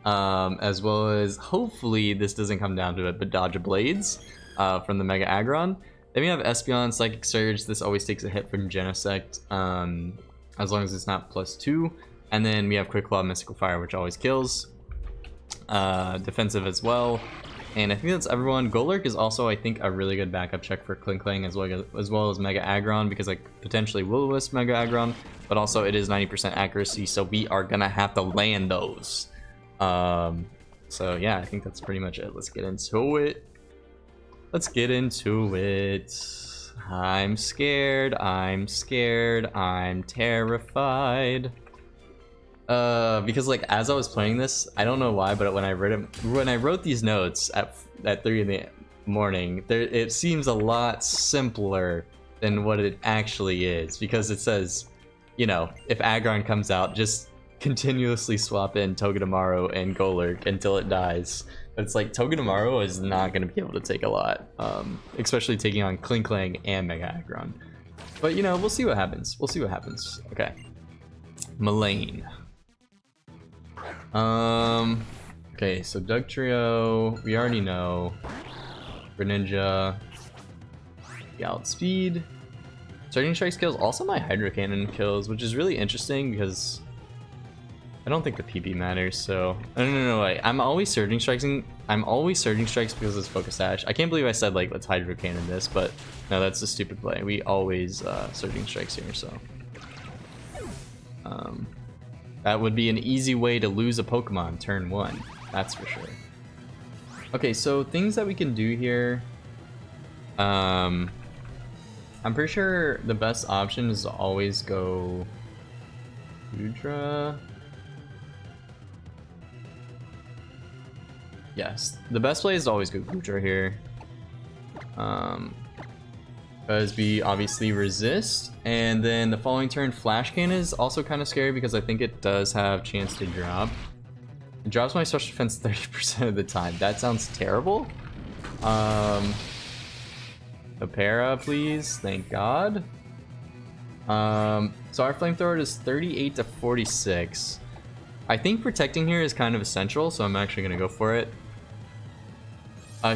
As well as, hopefully this doesn't come down to it, but Dodge Blades from the Mega Aggron. Then we have Espeon, Psychic Surge. This always takes a hit from Genesect, as long as it's not +2. And then we have Quick Claw, Mystical Fire, which always kills. Defensive as well. And I think that's everyone. Golurk is also, I think, a really good backup check for Kling as well as Mega Aggron, because I potentially Will-O-Wisp Mega Aggron, but also it is 90% accuracy, so we are gonna have to land those. So yeah, I think that's pretty much it. Let's get into it. I'm scared, I'm terrified. Because like as I was playing this, I don't know why, but when I wrote these notes at 3 in the morning, it seems a lot simpler than what it actually is, because it says, you know, if Aggron comes out, just continuously swap in Togedemaru and Golurk until it dies. But it's like Togedemaru is not going to be able to take a lot, especially taking on Kling and Mega Aggron. But you know, we'll see what happens. Okay, Molayne. Okay, so Dugtrio, we already know. Greninja, the outspeed. Surging Strike kills, also my Hydro Cannon kills, which is really interesting because I don't think the PP matters, so... No, wait. I'm always Surging Strikes because it's Focus Sash. I can't believe I said, like, let's Hydro Cannon this, but no, that's a stupid play. We always Surging Strikes here, so... that would be an easy way to lose a Pokemon turn 1, that's for sure. Okay, so things that we can do here... I'm pretty sure the best option is to always go... Goodra... Yes, the best play is to always go Goodra here. Because we obviously resist, and then the following turn Flash Cannon is also kind of scary because I think it does have chance to drop. It drops my special defense 30% of the time. That sounds terrible. Opera, please, thank God. So our Flamethrower is 38 to 46. I think protecting here is kind of essential, so I'm actually gonna go for it.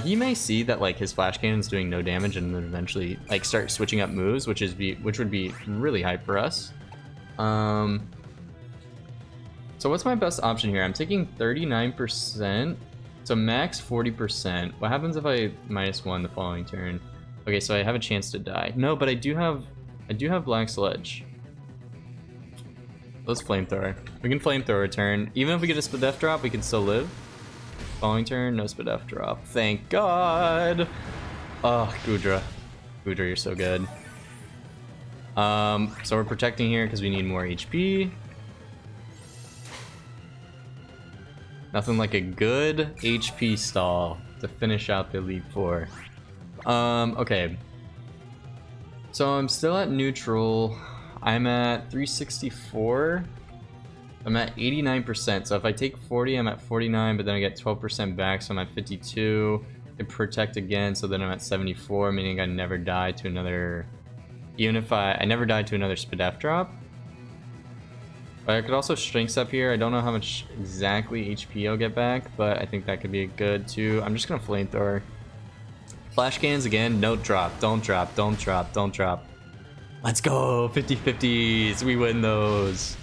He may see that like his Flash Cannon's doing no damage and then eventually like start switching up moves, which would be really hype for us. So what's my best option here? I'm taking 39%, so max 40%. What happens if I -1 the following turn? Okay, so I have a chance to die. No, but I do have Black Sludge. Let's Flamethrower. We can Flamethrower a turn. Even if we get a Spadef drop, we can still live. Following turn, no Spadef drop. Thank God! Oh, Goodra. Goodra, you're so good. So we're protecting here because we need more HP. Nothing like a good HP stall to finish out the Elite Four. Okay. So I'm still at neutral. I'm at 364. I'm at 89%, so if I take 40, I'm at 49, but then I get 12% back, so I'm at 52. I protect again, so then I'm at 74, meaning I never die to another... Even if I never die to another Spadef drop. But I could also Strength Step here. I don't know how much exactly HP I'll get back, but I think that could be good too. I'm just gonna Flamethrower. Flash cannons again, no drop, don't drop, don't drop, don't drop. Let's go, 50-50s, we win those.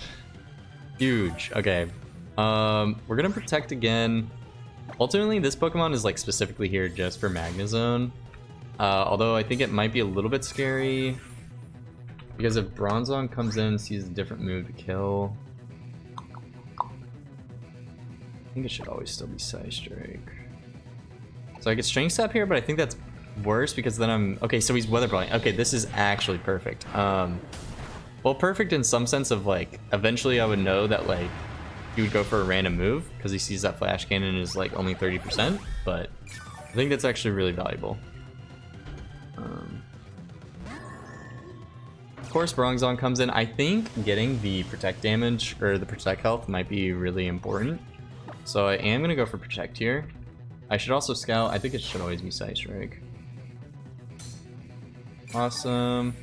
Huge. Okay, we're gonna protect again. Ultimately, this Pokemon is like specifically here just for Magnezone. Although I think it might be a little bit scary because if Bronzong comes in, sees a different move to kill. I think it should always still be Psystrike. So I get Strength Step here, but I think that's worse because then I'm... Okay, so he's Weather Balling. Okay, this is actually perfect. Well, perfect in some sense of like, eventually I would know that like, he would go for a random move because he sees that Flash Cannon is like only 30%, but I think that's actually really valuable. Of course, Bronzong comes in. I think getting the Protect damage or the Protect health might be really important. So I am going to go for Protect here. I should also Scout. I think it should always be Psystrike. Awesome.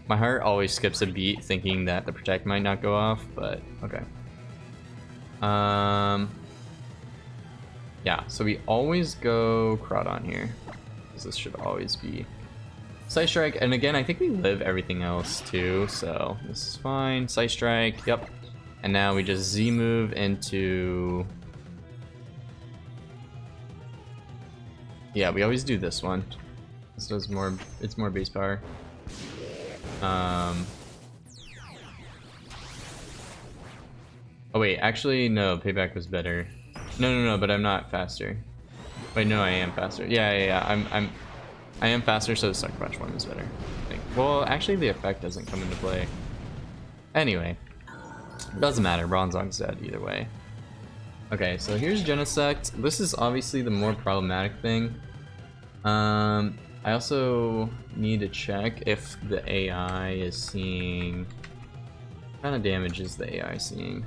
My heart always skips a beat thinking that the Protect might not go off, but okay. Yeah, so we always go Crawdon here. Because this should always be Psystrike. And again, I think we live everything else too, so this is fine. Psystrike, yep. And now we just Z move into... Yeah, we always do this one. This does more, it's more base power. Oh wait, actually no, Payback was better. No, but I'm not faster. Wait, no, I am faster. Yeah, I am faster, so the Sucker Punch one is better, I think. Well, actually the effect doesn't come into play. Anyway, it doesn't matter, Bronzong's dead either way. Okay, so here's Genesect. This is obviously the more problematic thing. I also need to check if the AI is seeing... What kind of damage is the AI seeing?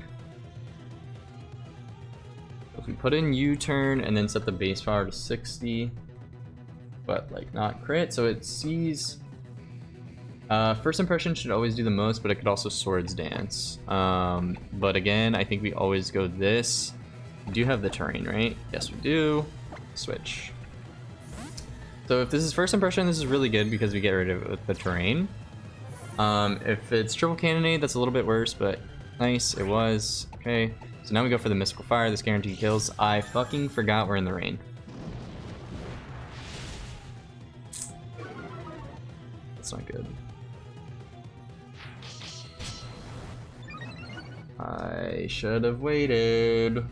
If we put in U-turn and then set the base power to 60, but like not crit, so it sees... First impression should always do the most, but it could also Swords Dance. But again, I think we always go this. We do have the terrain, right? Yes, we do. Switch. So if this is first impression, this is really good because we get rid of it with the terrain. If it's triple cannonade, that's a little bit worse, but nice, it was. Okay, so now we go for the Mystical Fire. This guaranteed kills. I fucking forgot we're in the rain. That's not good. I should have waited.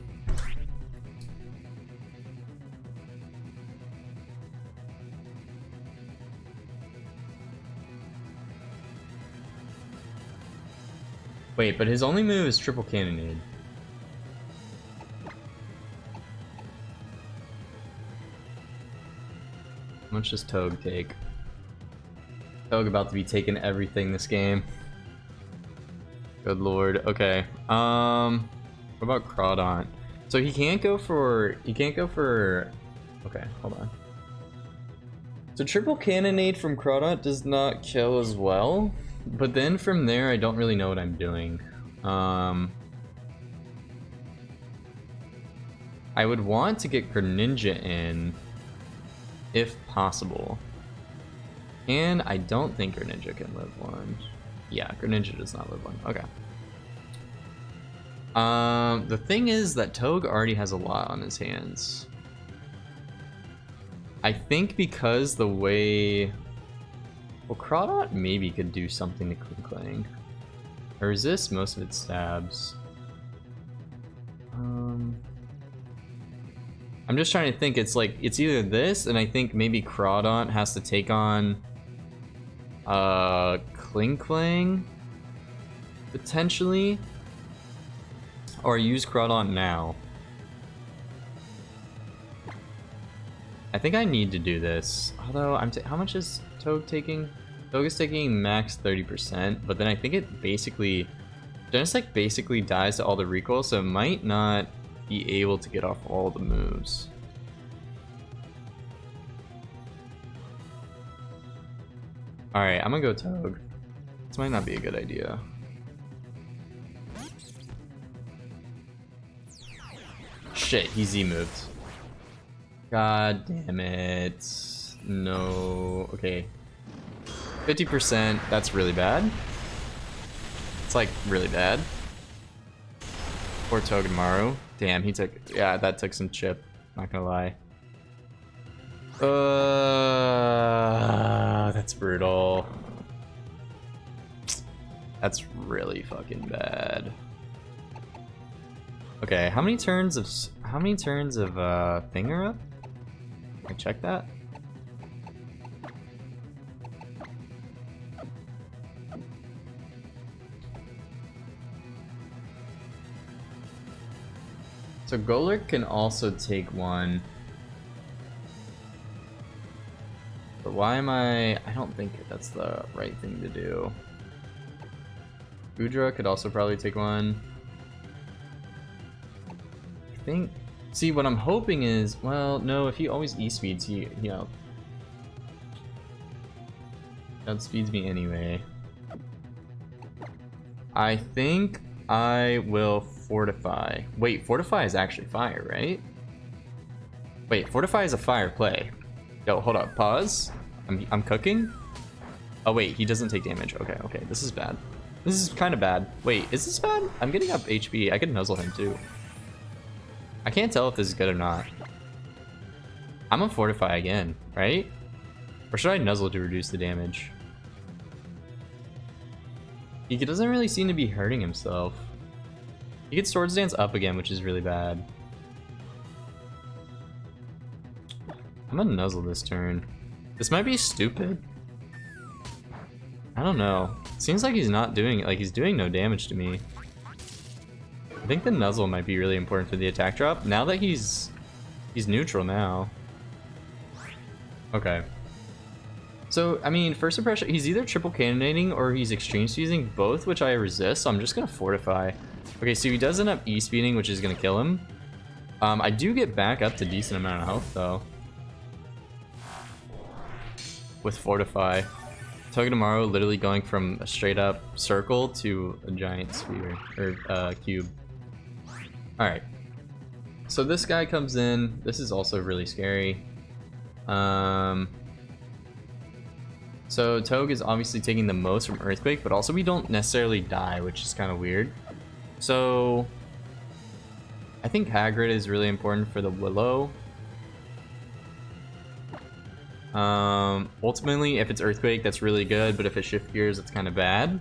Wait, but his only move is triple cannonade. How much does Togue take? Togue about to be taking everything this game. Good lord. Okay. What about Crawdon? So he can't go for... Okay, hold on. So triple cannonade from Crawdon does not kill as well. But then from there, I don't really know what I'm doing. I would want to get Greninja in, if possible. And I don't think Greninja can live one. Yeah, Greninja does not live one. Okay. The thing is that Togue already has a lot on his hands. I think because the way... Well, Crawdon maybe could do something to Klinklang. Or resist most of its stabs. I'm just trying to think. It's like, it's either this, and I think maybe Crawdon has to take on Klinklang, potentially, or use Crawdon now. I think I need to do this. Although, how much is Togue taking? Togue is taking max 30%, but then I think it basically Genesect basically dies to all the recoil, so it might not be able to get off all the moves. Alright, I'm gonna go Toad. This might not be a good idea. Shit, he Z-moved. God damn it. No. Okay. 50%, that's really bad. It's like really bad. Poor Togedemaru. Damn, he took. Yeah, that took some chip. Not gonna lie. That's brutal. That's really fucking bad. Okay, how many turns of thing are up? Can I check that? So Golurk can also take one. But why am I don't think that's the right thing to do. Goodra could also probably take one. I think, see, what I'm hoping is, well, no, if he always E-speeds, he, you know, outspeeds me anyway. I think I will Fortify. Wait, Fortify is actually fire, right? Wait, Fortify is a fire play. Yo, hold up, pause. I'm cooking? Oh wait, he doesn't take damage. Okay, okay, this is bad. This is kind of bad. Wait, is this bad? I'm getting up HP. I could nuzzle him too. I can't tell if this is good or not. I'm gonna Fortify again, right? Or should I nuzzle to reduce the damage? He doesn't really seem to be hurting himself. He gets Swords Dance up again, which is really bad. I'm gonna nuzzle this turn. This might be stupid. I don't know. Seems like he's not doing it. Like he's doing no damage to me. I think the nuzzle might be really important for the attack drop. Now that he's neutral now. Okay. So, I mean, first impression, he's either triple cannonading or he's extreme speeding, both which I resist, so I'm just gonna Fortify. Okay, so he does end up E-speeding, which is gonna kill him. I do get back up to decent amount of health, though. With Fortify. Togedemaru literally going from a straight up circle to a giant sphere, or cube. Alright. So this guy comes in. This is also really scary. So Tog is obviously taking the most from Earthquake, but also we don't necessarily die, which is kind of weird. So I think Hagrid is really important for the Willow. Ultimately, if it's Earthquake, that's really good, but if it Shift Gears, it's kind of bad.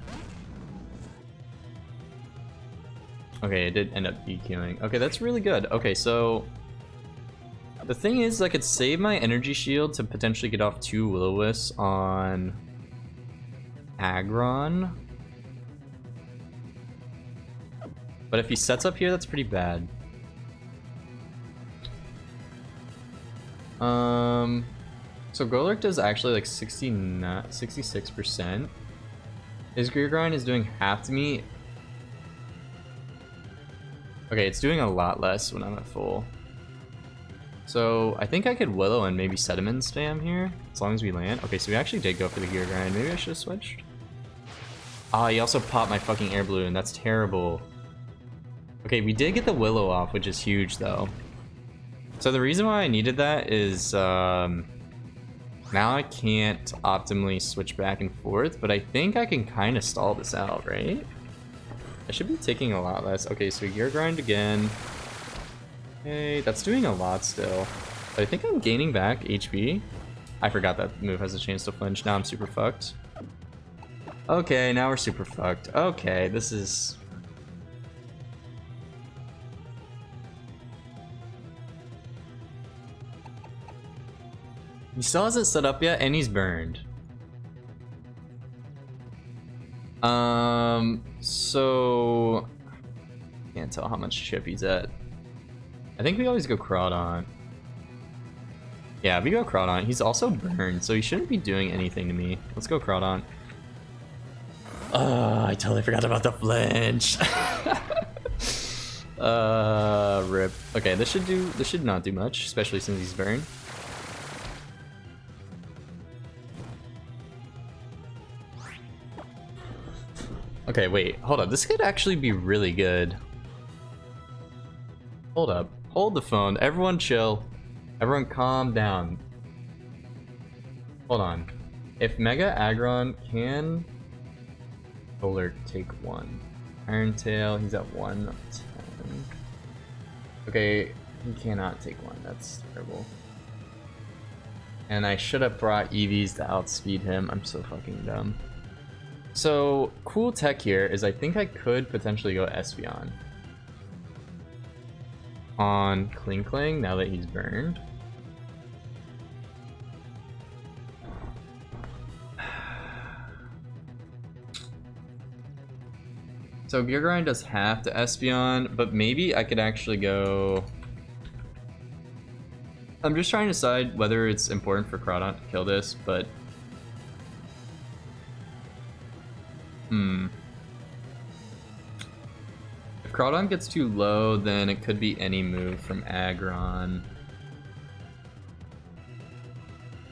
Okay, it did end up DQing. Okay, that's really good. Okay, so the thing is, I could save my energy shield to potentially get off 2 Will-O-Wisps on Aggron. But if he sets up here, that's pretty bad. So Golurk does actually like 66%. His Gear Grind is doing half to me. Okay, it's doing a lot less when I'm at full. So I think I could Willow and maybe Sediment spam here, as long as we land. Okay, so we actually did go for the Gear Grind. Maybe I should have switched. Ah, he also popped my fucking Air Balloon. That's terrible. Okay, we did get the Willow off, which is huge though. So the reason why I needed that is now I can't optimally switch back and forth, but I think I can kind of stall this out, right? I should be taking a lot less. Okay, so Gear Grind again. Okay, that's doing a lot still. But I think I'm gaining back HP. I forgot that move has a chance to flinch. Now I'm super fucked. Okay, now we're super fucked. Okay, this is... He still hasn't set up yet, and he's burned. So... Can't tell how much chip he's at. I think we always go Crawdon. Yeah, we go Crawdon. He's also burned, so he shouldn't be doing anything to me. Let's go Crawdon. Oh, I totally forgot about the flinch. Rip. Okay, this should not do much, especially since he's burned. Okay, wait, hold up. This could actually be really good. Hold up. Hold the phone. Everyone chill. Everyone calm down. Hold on. If Mega Aggron can... Golurk take 1. Iron Tail, he's at 1 of 10. Okay, he cannot take 1. That's terrible. And I should have brought EVs to outspeed him. I'm so fucking dumb. So, cool tech here is I think I could potentially go Espeon on Kling Kling now that he's burned. So Gear Grind does half to Espeon, but maybe I could actually go... I'm just trying to decide whether it's important for Crawdont to kill this, but... If Crawdont gets too low, then it could be any move from Aggron.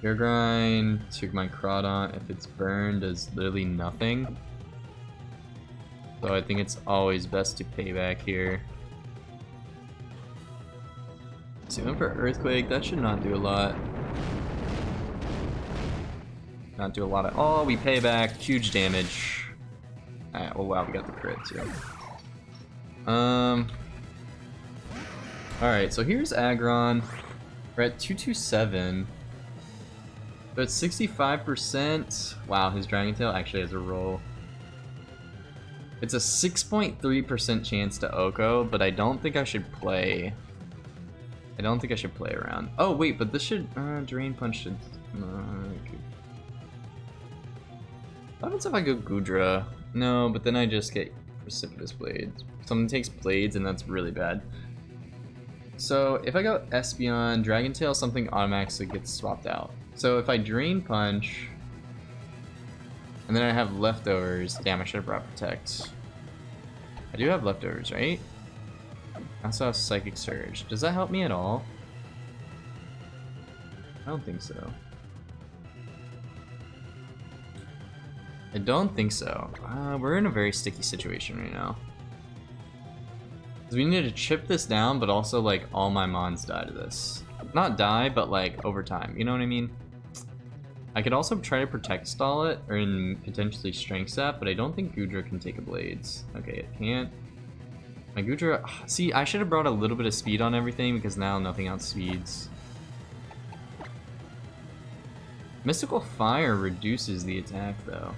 Gear Grind to my Crawdont, if it's burned, does literally nothing. So I think it's always best to pay back here. So going for Earthquake, that should not do a lot. Not do a lot at all. We pay back, huge damage. Alright, oh wow, we got the crit too. Alright, so here's Aggron. We're at 227. So it's 65%. Wow, his Dragon Tail actually has a roll. It's a 6.3% chance to Oko, but I don't think I should play. I don't think I should play around. Oh wait, but this should Drain Punch should. What happens if I go Goodra? No, but then I just get Precipitous Blades. Someone takes Blades, and that's really bad. So if I go Espeon, Dragon Tail, something automatically gets swapped out. So if I Drain Punch. And then I have leftovers. Damn, I should have brought Protect. I do have leftovers, right? I also have Psychic Surge. Does that help me at all? I don't think so. I don't think so. We're in a very sticky situation right now. Because we need to chip this down, but also like all my mons die to this. Not die, but like over time. You know what I mean? I could also try to Protect Stall it, or potentially Strength Sap, but I don't think Goodra can take a Blades. Okay, it can't. My Goodra... See, I should have brought a little bit of speed on everything, because now nothing outspeeds. Mystical Fire reduces the attack, though.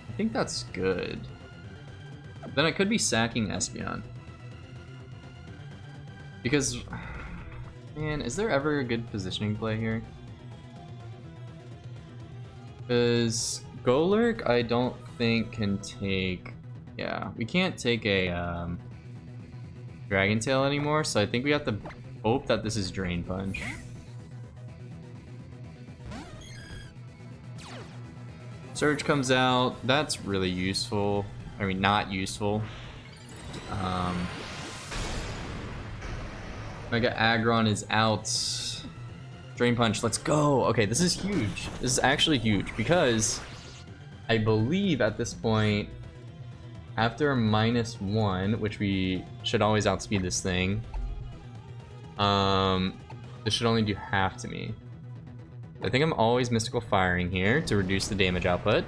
I think that's good. Then I could be sacking Espeon. Because... Man, is there ever a good positioning play here? Because Golurk, I don't think can take... Yeah, we can't take a Dragon Tail anymore, so I think we have to hope that this is Drain Punch. Surge comes out. That's really useful. I mean, not useful. Mega Aggron is out. Drain Punch, let's go. Okay, this is huge. This is actually huge because I believe at this point, after a -1, which we should always outspeed this thing, this should only do half to me. I think I'm always Mystical Firing here to reduce the damage output.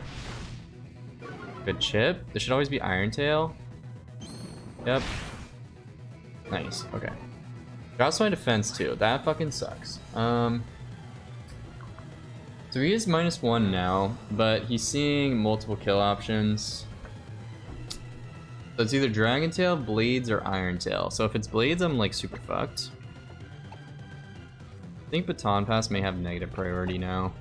Good chip. This should always be Iron Tail. Yep. Nice, okay. Drops my defense too. That fucking sucks. So he is -1 now, but he's seeing multiple kill options. So it's either Dragon Tail, Blades, or Iron Tail. So if it's Blades, I'm like super fucked. I think Baton Pass may have negative priority now.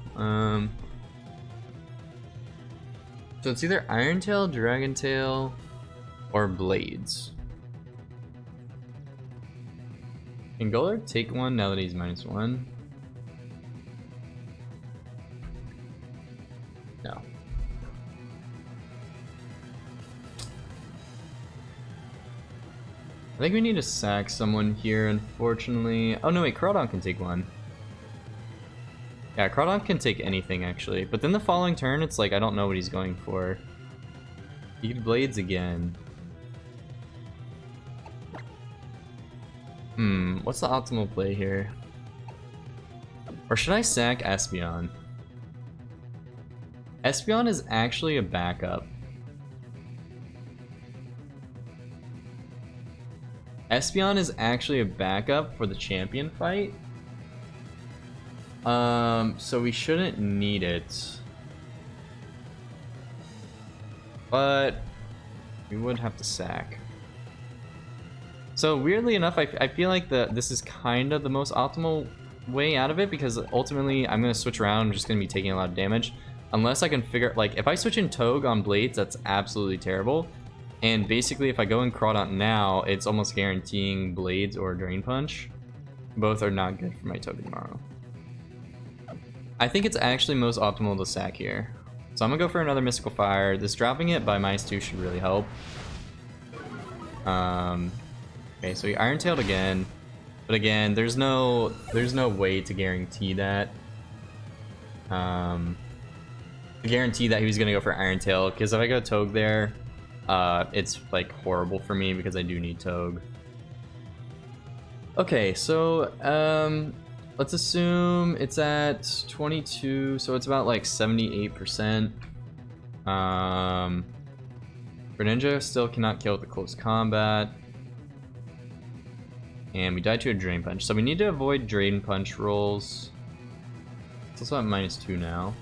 So it's either Iron Tail, Dragon Tail, or Blades. Can Golurk take one now that he's -1? No. I think we need to sack someone here, unfortunately. Oh no, wait, Crawdon can take one. Yeah, Crawdon can take anything, actually. But then the following turn, it's like, I don't know what he's going for. He could Blades again. What's the optimal play here? Or should I sack Espeon? Espeon is actually a backup. Espeon is actually a backup for the champion fight. So we shouldn't need it. But we would have to sack. So weirdly enough, I feel like this is kind of the most optimal way out of it, because ultimately I'm going to switch around. I'm just going to be taking a lot of damage. Unless I can figure, like, if I switch in Togue on Blades, that's absolutely terrible. And basically, if I go in Crawdon now, it's almost guaranteeing Blades or Drain Punch. Both are not good for my Togedemaru. I think it's actually most optimal to sack here. So I'm gonna go for another Mystical Fire. This dropping it by -2 should really help. Okay, so he Iron Tailed again. But again, there's no way to guarantee that. To guarantee that he was gonna go for Iron Tail, because if I go Togue there, it's like horrible for me because I do need Togue. Okay, so let's assume it's at 22, so it's about like 78%. Greninja still cannot kill with the close combat. And we died to a Drain Punch, so we need to avoid Drain Punch rolls. It's also at -2 now.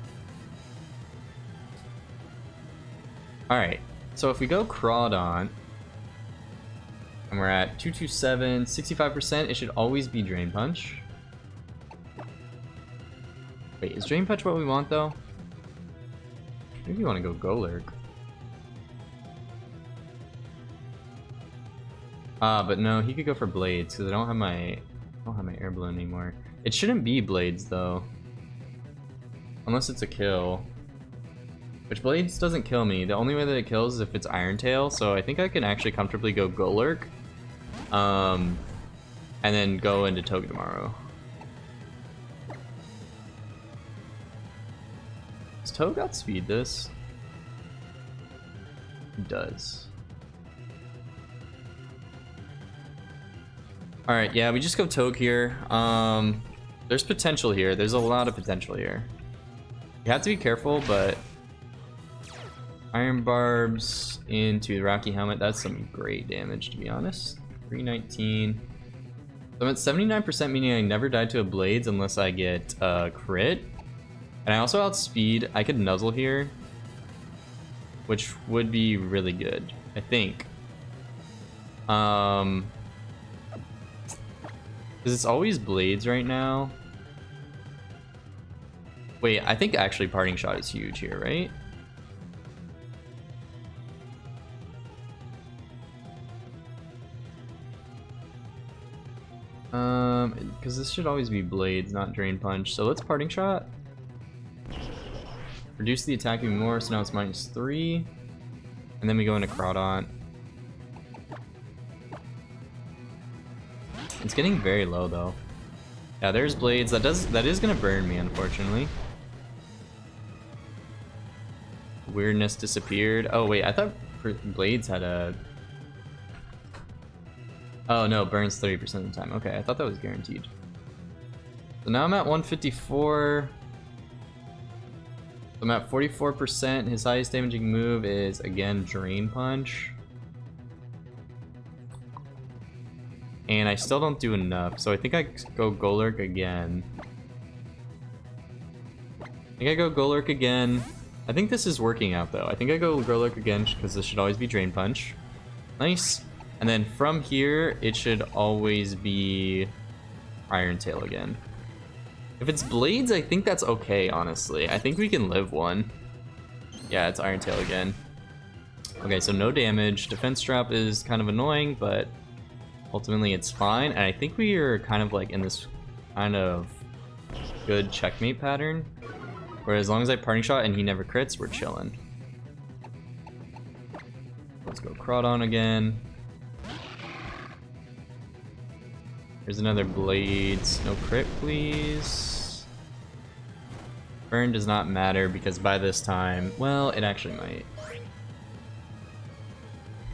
Alright, so if we go Crawdon, and we're at 227, 65%, it should always be Drain Punch. Wait, is Drain Punch what we want though? Maybe you want to go Golurk. But no, he could go for Blades because I don't have my Air Balloon anymore. It shouldn't be Blades though, unless it's a kill. Which Blades doesn't kill me. The only way that it kills is if it's Iron Tail. So I think I can actually comfortably go Golurk, and then go into Togedemaru. Does Togue outspeed this? It does. Alright, yeah, we just go Togue here. There's potential here. There's a lot of potential here. You have to be careful, but Iron Barbs into the Rocky Helmet, that's some great damage, to be honest. 319. So I'm at 79%, meaning I never died to a Blades unless I get a crit. And I also outspeed. I could Nuzzle here, which would be really good, I think. Because it's always Blades right now. Wait, I think actually Parting Shot is huge here, right? Because this should always be Blades, not Drain Punch. So let's Parting Shot. Reduce the attack even more, so now it's -3. And then we go into Crawdon. It's getting very low though. Yeah, there's Blades. That is gonna burn me, unfortunately. Weirdness disappeared. Oh wait, I thought Blades had a... Oh no, burns 30% of the time. Okay, I thought that was guaranteed. So now I'm at 154. I'm at 44%. His highest damaging move is again Drain Punch. And I still don't do enough, so I think I go Golurk again. I think this is working out though. I think I go Golurk again because this should always be Drain Punch. Nice. And then from here, it should always be Iron Tail again. If it's Blades, I think that's okay, honestly. I think we can live one. Yeah, it's Iron Tail again. Okay, so no damage. Defense Drop is kind of annoying, but ultimately it's fine. And I think we are kind of like in this kind of good checkmate pattern, where as long as I Parting Shot and he never crits, we're chilling. Let's go Crawdon again. Here's another Blades. No crit, please. Burn does not matter because by this time, well, it actually might.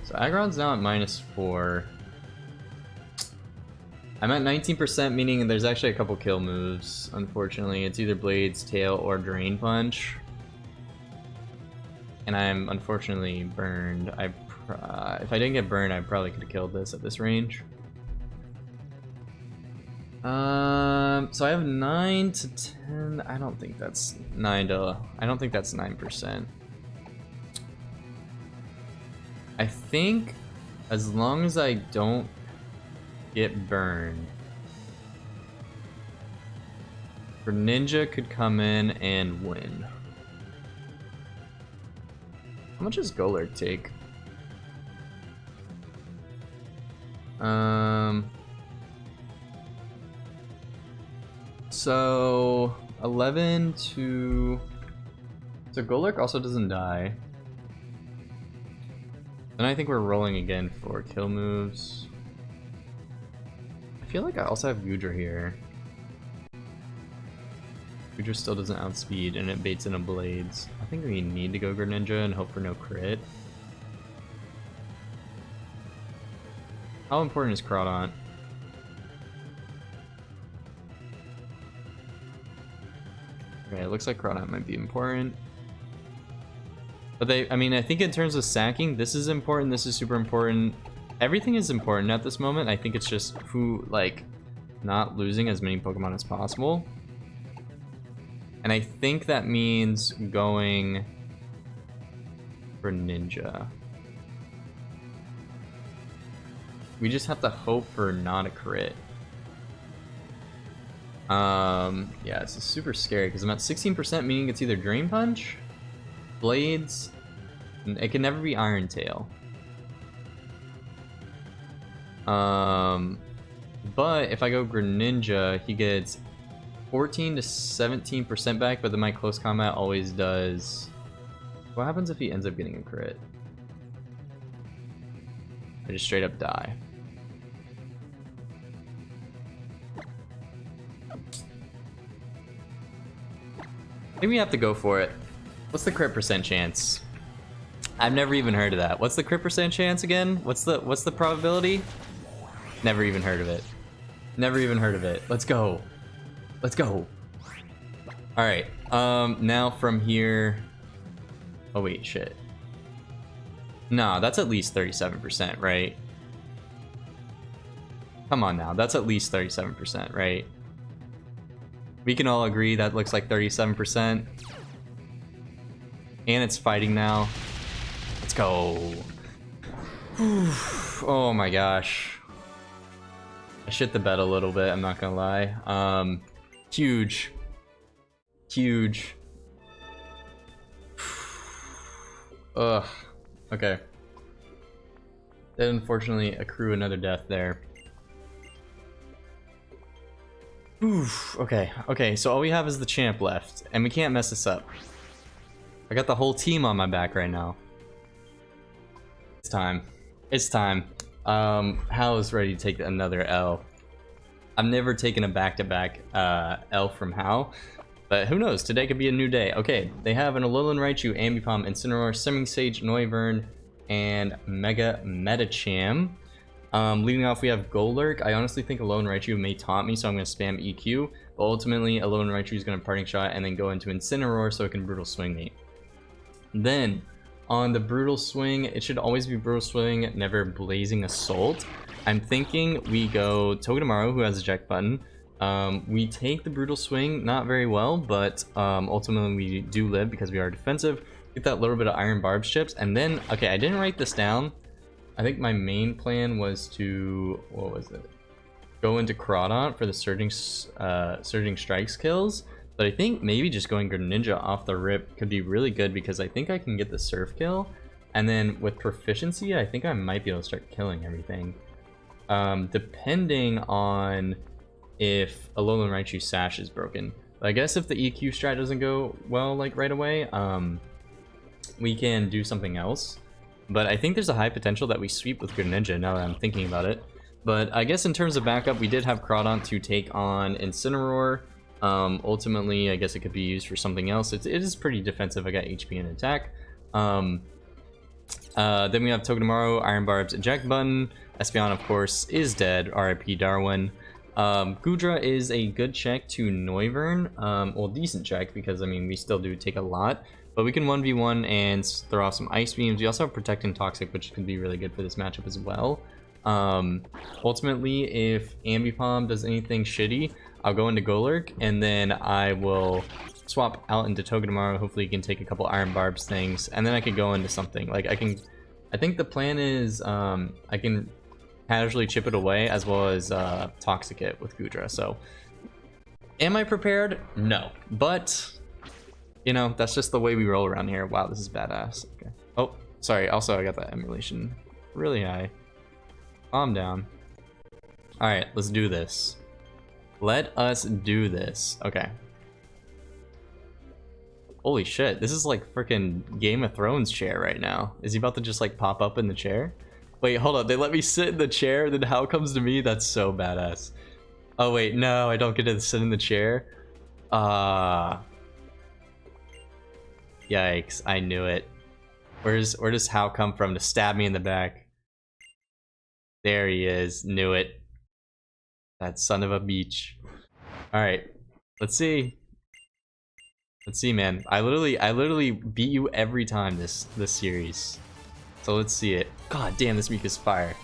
So Aggron's now at -4. I'm at 19%, meaning there's actually a couple kill moves. Unfortunately, it's either Blades, Tail, or Drain Punch. And I'm unfortunately burned. If I didn't get burned, I probably could have killed this at this range. So I have 9 to 10. I don't think that's 9 to. I don't think that's 9%. I think as long as I don't get burned, Greninja could come in and win. How much does Golurk take? So 11 to. So Golurk also doesn't die. And I think we're rolling again for kill moves. I feel like I also have Goodra here. Goodra still doesn't outspeed and it baits in a Blades. I think we need to go Greninja and hope for no crit. How important is Crawdaunt? Okay, it looks like Crawdaunt might be important. But I mean, I think in terms of sacking, this is important, this is super important. Everything is important at this moment. I think it's just not losing as many Pokemon as possible. And I think that means going for Ninja. We just have to hope for not a crit. Yeah, it's super scary because I'm at 16%, meaning it's either Drain Punch, Blades, and it can never be Iron Tail. But if I go Greninja, he gets 14 to 17% back, but then my close combat always does. What happens if he ends up getting a crit? I just straight up die. Maybe we have to go for it. What's the crit percent chance? I've never even heard of that. What's the crit percent chance again? What's the probability? Never even heard of it. Never even heard of it. Let's go. Let's go. All right. Now from here. Oh wait, shit. Nah, that's at least 37%, right? Come on now, that's at least 37%, right? We can all agree that looks like 37%. And it's fighting now. Let's go. Oh my gosh. I shit the bed a little bit, I'm not gonna lie. Huge. Huge. Ugh. Okay. Did unfortunately accrue another death there. Oof. Okay. Okay, so all we have is the champ left, and we can't mess this up. I got the whole team on my back right now. It's time. It's time. Hal is ready to take another L. I've never taken a back-to-back L from Hal, but who knows? Today could be a new day. Okay, they have an Alolan Raichu, Ambipom, Incineroar, Simingsage, Noivern, and Mega Metacham. Leading off, we have Golurk. I honestly think Alolan Raichu may taunt me, so I'm going to spam EQ. But ultimately, Alolan Raichu is going to Parting Shot and then go into Incineroar so it can Brutal Swing me. Then, on the Brutal Swing, it should always be Brutal Swing, never Blazing Assault. I'm thinking we go Togedemaru, who has a eject button. We take the Brutal Swing, not very well, but ultimately we do live because we are defensive. Get that little bit of Iron Barb chips, and then, okay, I didn't write this down. I think my main plan was to, what was it? Go into Crawdaunt for the Surging Strikes kills, but I think maybe just going Greninja off the rip could be really good because I think I can get the Surf kill, and then with Proficiency, I think I might be able to start killing everything. Depending on if Alolan Raichu Sash is broken. But I guess if the EQ strat doesn't go well, like right away, we can do something else. But I think there's a high potential that we sweep with Greninja now that I'm thinking about it. But I guess in terms of backup, we did have Crawdaunt to take on Incineroar. Ultimately, I guess it could be used for something else. It is pretty defensive. I got HP and attack. Then we have Togedemaru, Iron Barb's eject button. Espeon, of course, is dead. RIP Darwin. Goodra is a good check to Noivern. Well, decent check, because, I mean, we still do take a lot. But we can 1v1 and throw off some Ice Beams. We also have Protect and Toxic, which could be really good for this matchup as well. Ultimately, if Ambipom does anything shitty, I'll go into Golurk, and then I will swap out into Togedemaru. Hopefully he can take a couple Iron Barbs things, and then I could go into something. Like, I think the plan is, I can casually chip it away, as well as Toxic it with Goodra. So, am I prepared? No. But, you know, that's just the way we roll around here. Wow, this is badass. Okay. Oh, sorry. Also, I got that emulation really high. Calm down. Alright, let's do this. Let us do this. Okay. Holy shit, this is like freaking Game of Thrones chair right now. Is he about to just like pop up in the chair? Wait, hold up, they let me sit in the chair, then how comes to me? That's so badass. Oh wait, no, I don't get to sit in the chair. Yikes, I knew it. Where does How come from to stab me in the back? There he is, knew it. That son of a beach. Alright, let's see. Let's see, man. I literally beat you every time this series. So let's see it. God damn, this week is fire.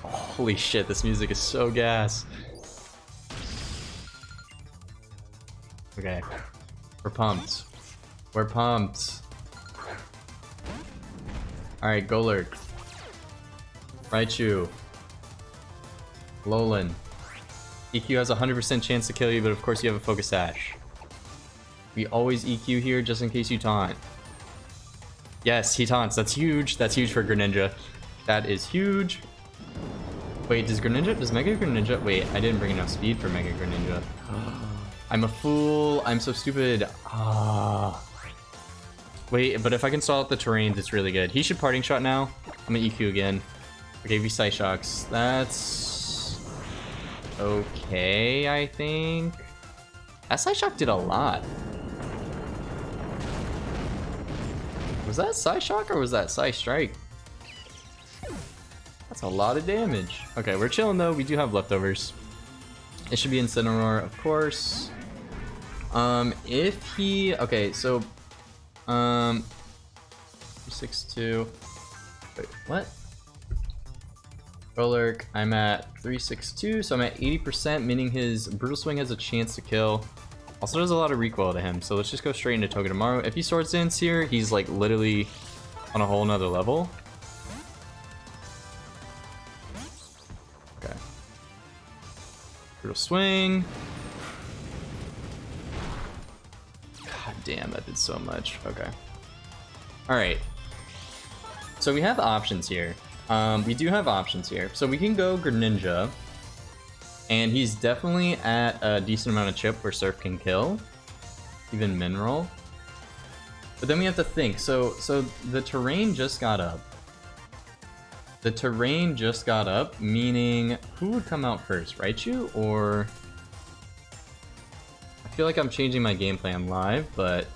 Holy shit, this music is so gas. Okay. We're pumped. We're pumped. Alright, Golurk. Raichu. Alolan. EQ has a 100% chance to kill you, but of course you have a Focus Sash. We always EQ here just in case you taunt. Yes, he taunts. That's huge. That's huge for Greninja. That is huge. Wait, does Mega Greninja? Wait, I didn't bring enough speed for Mega Greninja. I'm a fool. I'm so stupid. Wait, but if I can stall out the terrains, it's really good. He should Parting Shot now. I'm gonna EQ again. I gave you Psyshocks. That's okay, I think. That Psyshock did a lot. Was that Psyshock or was that Psystrike? That's a lot of damage. Okay, we're chilling though. We do have leftovers. It should be Incineroar, of course. If he... Okay, so... 362. Wait, what? Golurk, I'm at 362, so I'm at 80%, meaning his Brutal Swing has a chance to kill. Also, there's a lot of recoil to him, so let's just go straight into Togedemaru. If he Sword Dance here, he's like literally on a whole nother level. Okay. Brutal Swing. God damn, that did so much. Okay. Alright. So we have options here. We do have options here. So we can go Greninja. And he's definitely at a decent amount of chip where Surf can kill. Even Mineral. But then we have to think. So the terrain just got up. The terrain just got up, meaning who would come out first? Raichu or... I feel like I'm changing my game plan live, but...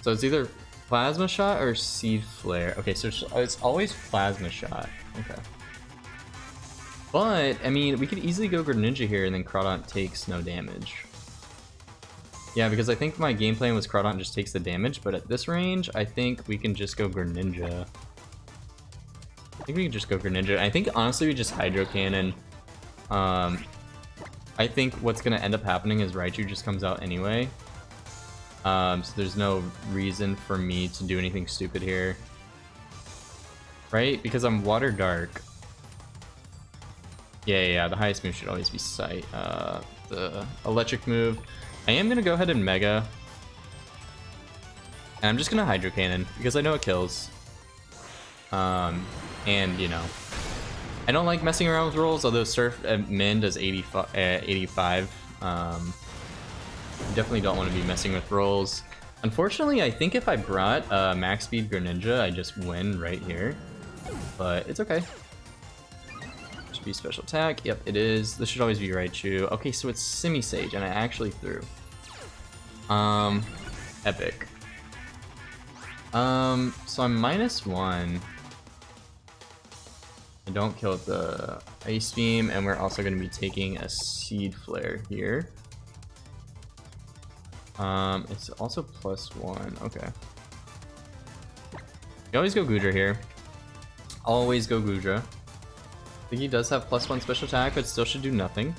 So it's either Plasma Shot or Seed Flare. Okay, so it's always Plasma Shot. Okay. But, I mean, we could easily go Greninja here and then Crawdaunt takes no damage. Yeah, because I think my game plan was Crawdaunt just takes the damage, but at this range, I think we can just go Greninja. I think we can just go Greninja. I think, honestly, we just Hydro Cannon. I think what's going to end up happening is Raichu just comes out anyway. So there's no reason for me to do anything stupid here. Right? Because I'm Water Dark. Yeah, the highest move should always be Sight. The electric move. I am going to go ahead and Mega. And I'm just going to Hydro Cannon, because I know it kills. And, you know, I don't like messing around with rolls, although Surf at Min does 85. Definitely don't want to be messing with rolls. Unfortunately, I think if I brought Max Speed Greninja, I just win right here. but it's okay. Should be special attack. Yep, it is. This should always be Raichu. Okay, so it's Semi-Sage, and I actually threw. Epic. So I'm -1. I don't kill the Ice Beam, and we're also going to be taking a Seed Flare here. It's also +1. Okay. You always go Goodra here. Always go Goodra. I think he does have +1 special attack, but still should do nothing.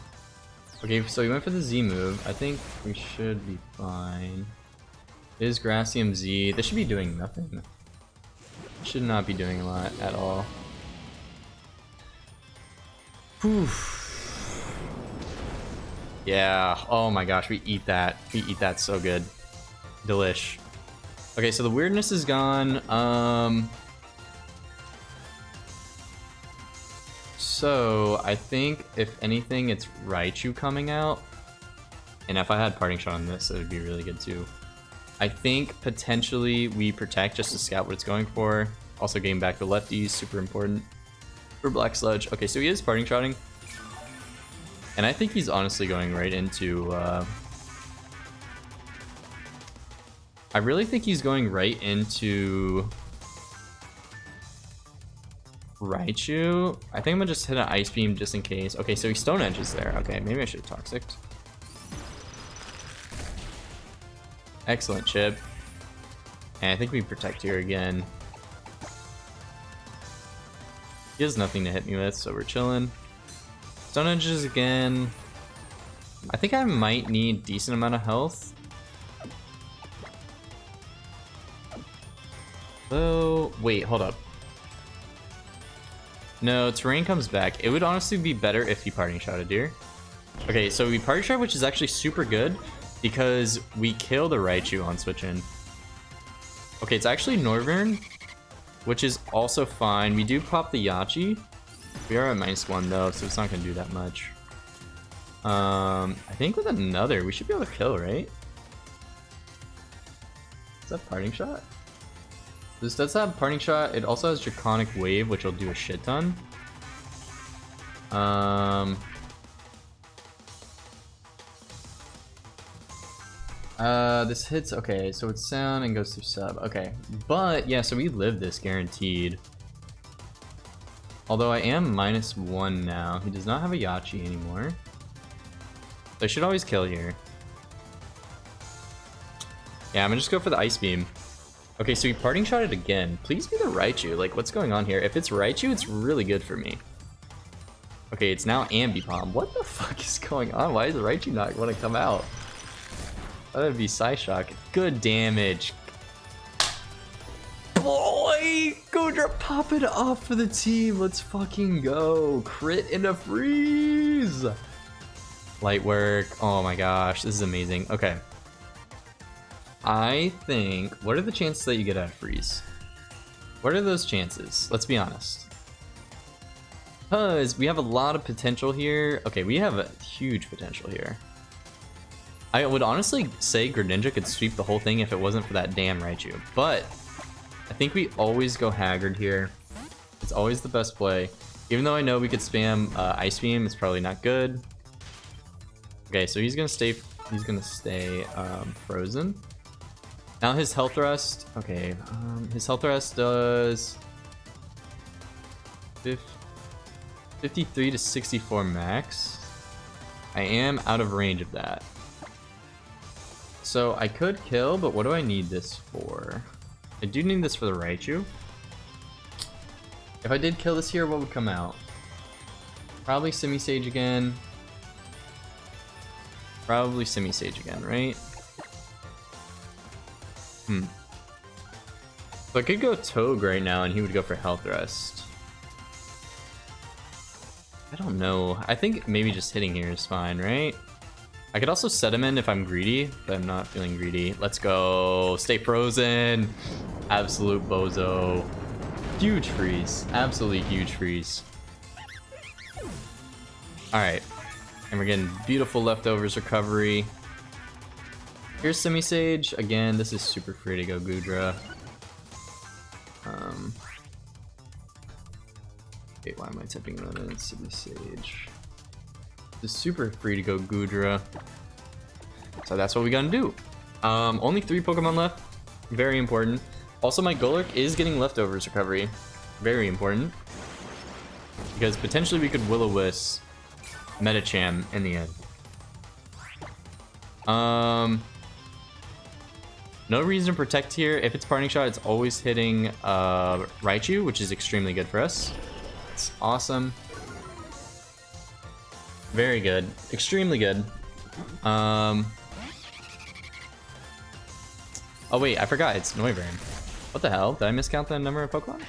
Okay, so he went for the Z move. I think we should be fine. It is Grassium Z. This should be doing nothing. Should not be doing a lot at all. Whew. Yeah. Oh my gosh, we eat that. We eat that so good. Delish. Okay, so the weirdness is gone. So I think if anything, it's Raichu coming out. And if I had Parting Shot on this, it would be really good too. I think potentially we Protect just to scout what it's going for. Also getting back the lefties, super important for Black Sludge. Okay, so he is Parting Shotting. And I think he's honestly going right into... I really think he's going right into... Raichu. I think I'm gonna just hit an Ice Beam just in case. Okay, so he Stone Edge is there. Okay, maybe I should have Toxic. Excellent chip. And I think we Protect here again. He has nothing to hit me with, so we're chilling. Stone Edges again. I think I might need decent amount of health. Though, wait, hold up. No, Terrain comes back. It would honestly be better if he Parting Shotted here. Okay, so we Parting Shot, which is actually super good because we kill the Raichu on switch in. Okay, it's actually Northern, which is also fine. We do pop the Yachi. We are at -1 though, so it's not gonna do that much. I think with another, we should be able to kill, right? Is that Parting Shot? This does have Parting Shot. It also has Draconic Wave, which will do a shit ton. This hits, okay, so it's sound and goes through sub. Okay, but yeah, so we live this guaranteed. Although I am -1 now. He does not have a Yachi anymore. So I should always kill here. Yeah, I'm gonna just go for the Ice Beam. Okay, so he Parting Shot it again. Please be the Raichu. Like, what's going on here? If it's Raichu, it's really good for me. Okay, it's now Ambipom. What the fuck is going on? Why does the Raichu not want to come out? That would be Psyshock. Good damage. Boy! Goodra popping off for the team. Let's fucking go. Crit into freeze. Light work. Oh my gosh, this is amazing. Okay. I think... What are the chances that you get out of freeze? What are those chances? Let's be honest. Because we have a lot of potential here. Okay, we have a huge potential here. I would honestly say Greninja could sweep the whole thing if it wasn't for that damn Raichu. But I think we always go Haggard here. It's always the best play. Even though I know we could spam Ice Beam, it's probably not good. Okay, so he's gonna stay frozen. Now his Health Thrust, okay, his Health Thrust does 53 to 64 max. I am out of range of that. So I could kill, but what do I need this for? I do need this for the Raichu. If I did kill this here, what would come out? Probably Semi-Sage again. Probably Semi-Sage again, right? So I could go Togue right now and he would go for Health Thrust. I don't know. I think maybe just hitting here is fine, right? I could also set him in if I'm greedy, but I'm not feeling greedy. Let's go. Stay frozen. Absolute bozo. Huge freeze. Absolutely huge freeze. Alright. And we're getting beautiful leftovers recovery. Here's Semi-Sage. Again, this is super free to go Goodra. Wait, why am I typing that in? City Sage. It's super free to go Goodra. So that's what we gotta do. Only 3 Pokemon left. Very important. Also, my Golurk is getting leftovers recovery. Very important. Because potentially we could Will-O-Wisp Medicham in the end. No reason to protect here. If it's Parting Shot, it's always hitting Raichu, which is extremely good for us. It's awesome. Very good. Extremely good. Oh wait, I forgot. It's Noivern. What the hell? Did I miscount the number of Pokemon?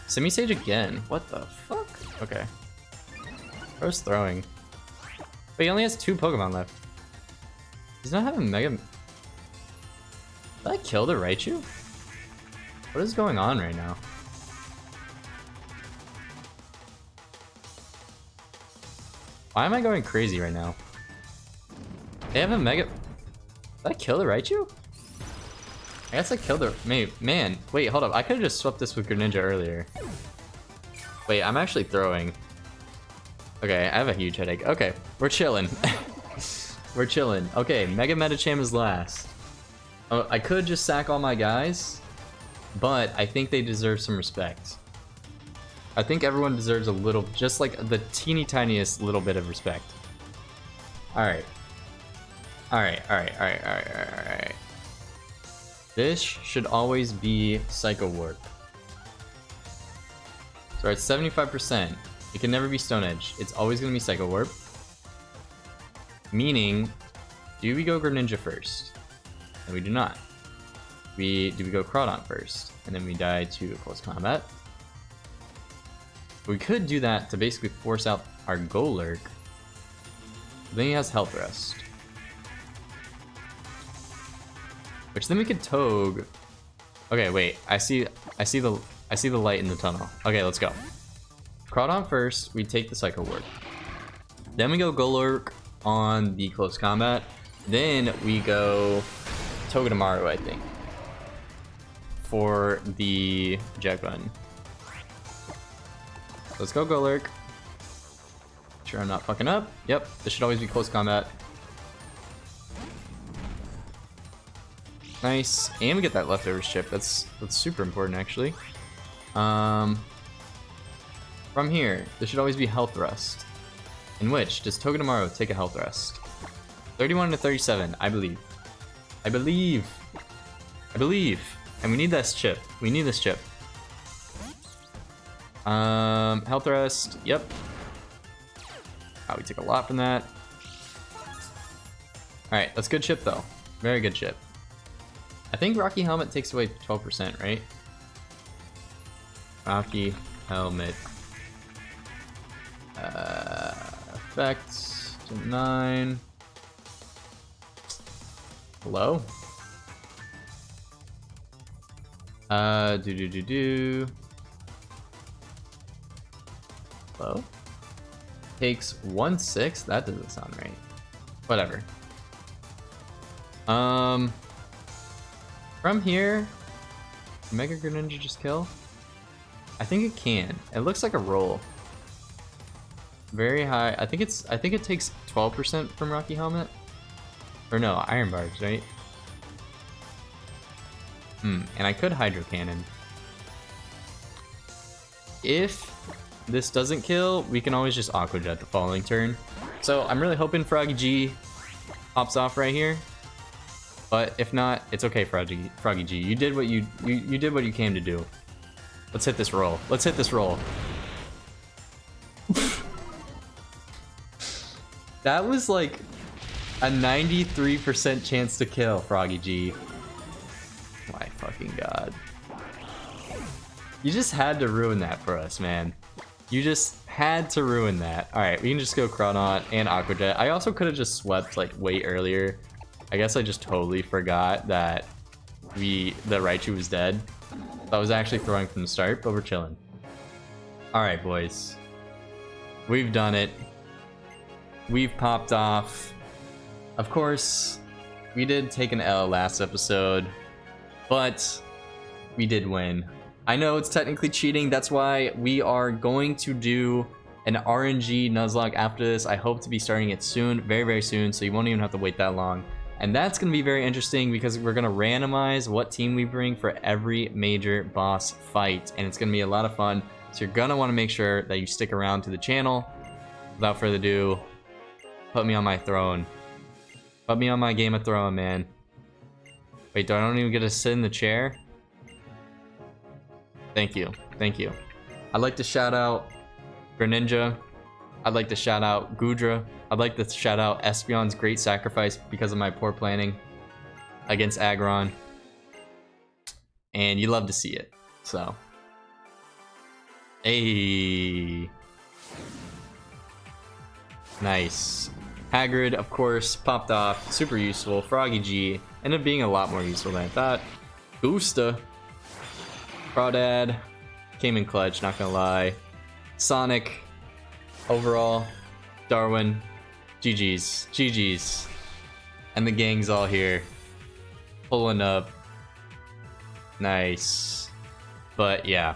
Semi-Sage again. What the fuck? Okay. Bro's throwing. But he only has 2 Pokemon left. Does not have a Mega... Did I kill the Raichu? What is going on right now? Why am I going crazy right now? They have a Mega... Did I kill the Raichu? I guess I killed the... Man, wait, hold up. I could have just swept this with Greninja earlier. Wait, I'm actually throwing. Okay, I have a huge headache. Okay, we're chilling. We're chilling. Okay, Mega Medicham is last. Oh, I could just sack all my guys, but I think they deserve some respect. I think everyone deserves a little, just like the teeny tiniest little bit of respect. Alright. Alright. This should always be Psycho Warp. So it's 75%. It can never be Stone Edge. It's always going to be Psycho Warp. Meaning, do we go Greninja first? And we do not. Do we go Crawdon first? And then we die to close combat. We could do that to basically force out our Golurk. Then he has Health Rest. Which then we could Togue. Okay, wait. I see the light in the tunnel. Okay, let's go. Crawdon first, we take the Psycho Ward. Then we go Golurk on the close combat. Then we go Togedemaru, I think, for the Jet Gun. Let's go Golurk. Sure I'm not fucking up. Yep, this should always be close combat. Nice, and we get that leftovers chip. That's super important actually. From here, this should always be Health Rest. In which does Togedemaru take a Health Rest? 31 to 37, I believe. I believe. And we need this chip. We need this chip. Health Rest, yep. Wow, we took a lot from that. Alright, that's good chip though. Very good chip. I think Rocky Helmet takes away 12%, right? Rocky Helmet. Effects to 9. Hello? Hello? Takes 1/6? That doesn't sound right. Whatever. From here, Mega Greninja just kill? I think it can. It looks like a roll. Very high. I think it takes 12% from Rocky Helmet. Or no, Iron Barbs, right? And I could Hydro Cannon. If this doesn't kill, we can always just Aqua Jet the following turn. So I'm really hoping Froggy G pops off right here. But if not, it's okay, Froggy G. You did what you did what you came to do. Let's hit this roll. Let's hit this roll. That was like a 93% chance to kill, Froggy G. My fucking god. You just had to ruin that for us, man. You just had to ruin that. Alright, we can just go Crawdon and Aqua Jet. I also could have just swept like way earlier. I guess I just totally forgot that the Raichu was dead. I was actually throwing from the start, but we're chilling. Alright, boys. We've done it. We've popped off. Of course, we did take an L last episode, but we did win. I know it's technically cheating. That's why we are going to do an RNG Nuzlocke after this. I hope to be starting it soon, very, very soon, so you won't even have to wait that long. And that's going to be very interesting because we're going to randomize what team we bring for every major boss fight. And it's going to be a lot of fun. So you're going to want to make sure that you stick around to the channel. Without further ado, put me on my throne. Put me on my Game of Thrones, man. Wait, I don't even get to sit in the chair? Thank you. Thank you. I'd like to shout out Greninja. I'd like to shout out Goodra. I'd like to shout out Espeon's great sacrifice because of my poor planning against Aggron. And you love to see it. So. Hey. Nice. Hagrid, of course, popped off. Super useful. Froggy G. Ended up being a lot more useful than I thought. Boosta. Crawdad. Came in clutch, not gonna lie. Sonic. Overall. Darwin. GG's. GG's. And the gang's all here. Pulling up. Nice. But yeah.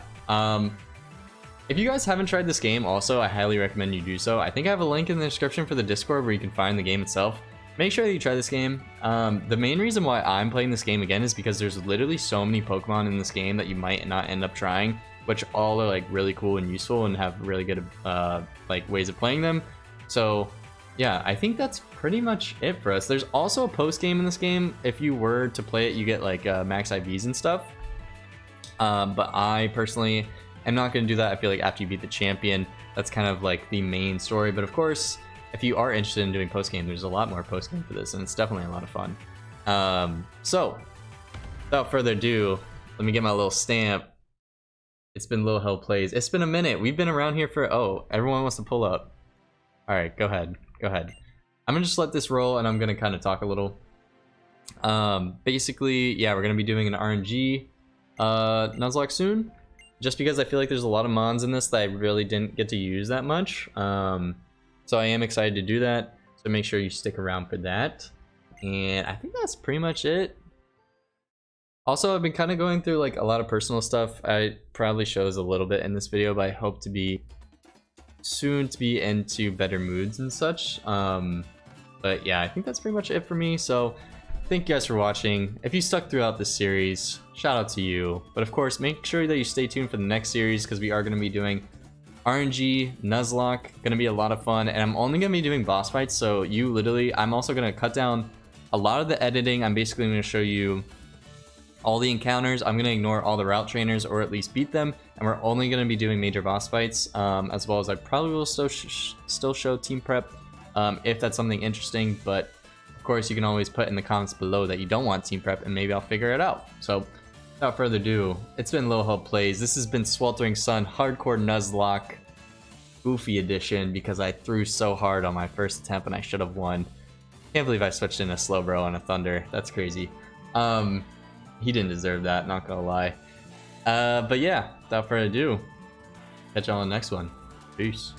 If you guys haven't tried this game, also, I highly recommend you do so. I think I have a link in the description for the Discord where you can find the game itself. Make sure that you try this game. The main reason why I'm playing this game again is because there's literally so many Pokemon in this game that you might not end up trying, which all are like really cool and useful and have really good like ways of playing them. So yeah, I think that's pretty much it for us. There's also a post game in this game. If you were to play it, you get like max IVs and stuff. But I personally am not going to do that. I feel like after you beat the champion, that's kind of like the main story. But of course, if you are interested in doing post game, there's a lot more post game for this, and it's definitely a lot of fun. So without further ado, let me get my little stamp. It's been Lil Hell Plays. It's been a minute. We've been around here for, oh, everyone wants to pull up. All right, go ahead. Go ahead. I'm gonna just let this roll, and I'm gonna kind of talk a little. Basically, yeah, we're gonna be doing an RNG Nuzlocke soon, just because I feel like there's a lot of mons in this that I really didn't get to use that much. So I am excited to do that. So make sure you stick around for that. And I think that's pretty much it. Also, I've been kind of going through like a lot of personal stuff. I probably shows a little bit in this video, but I hope to be soon to be into better moods and such. But yeah, I think that's pretty much it for me. So thank you guys for watching. If you stuck throughout this series, shout out to you. But of course, make sure that you stay tuned for the next series because we are going to be doing RNG Nuzlocke. Going to be a lot of fun, and I'm only going to be doing boss fights. So you literally, I'm also going to cut down a lot of the editing. I'm basically going to show you all the encounters. I'm going to ignore all the route trainers, or at least beat them, and we're only going to be doing major boss fights, as well as I probably will still show team prep if that's something interesting. But of course, you can always put in the comments below that you don't want team prep, and maybe I'll figure it out. So without further ado, it's been Lil Hell Plays. This has been Sweltering Sun Hardcore Nuzlocke Goofy Edition, because I threw so hard on my first attempt and I should have won. Can't believe I switched in a Slowbro and a Thunder. That's crazy. He didn't deserve that, not gonna lie. But yeah, without further ado, catch y'all on the next one. Peace.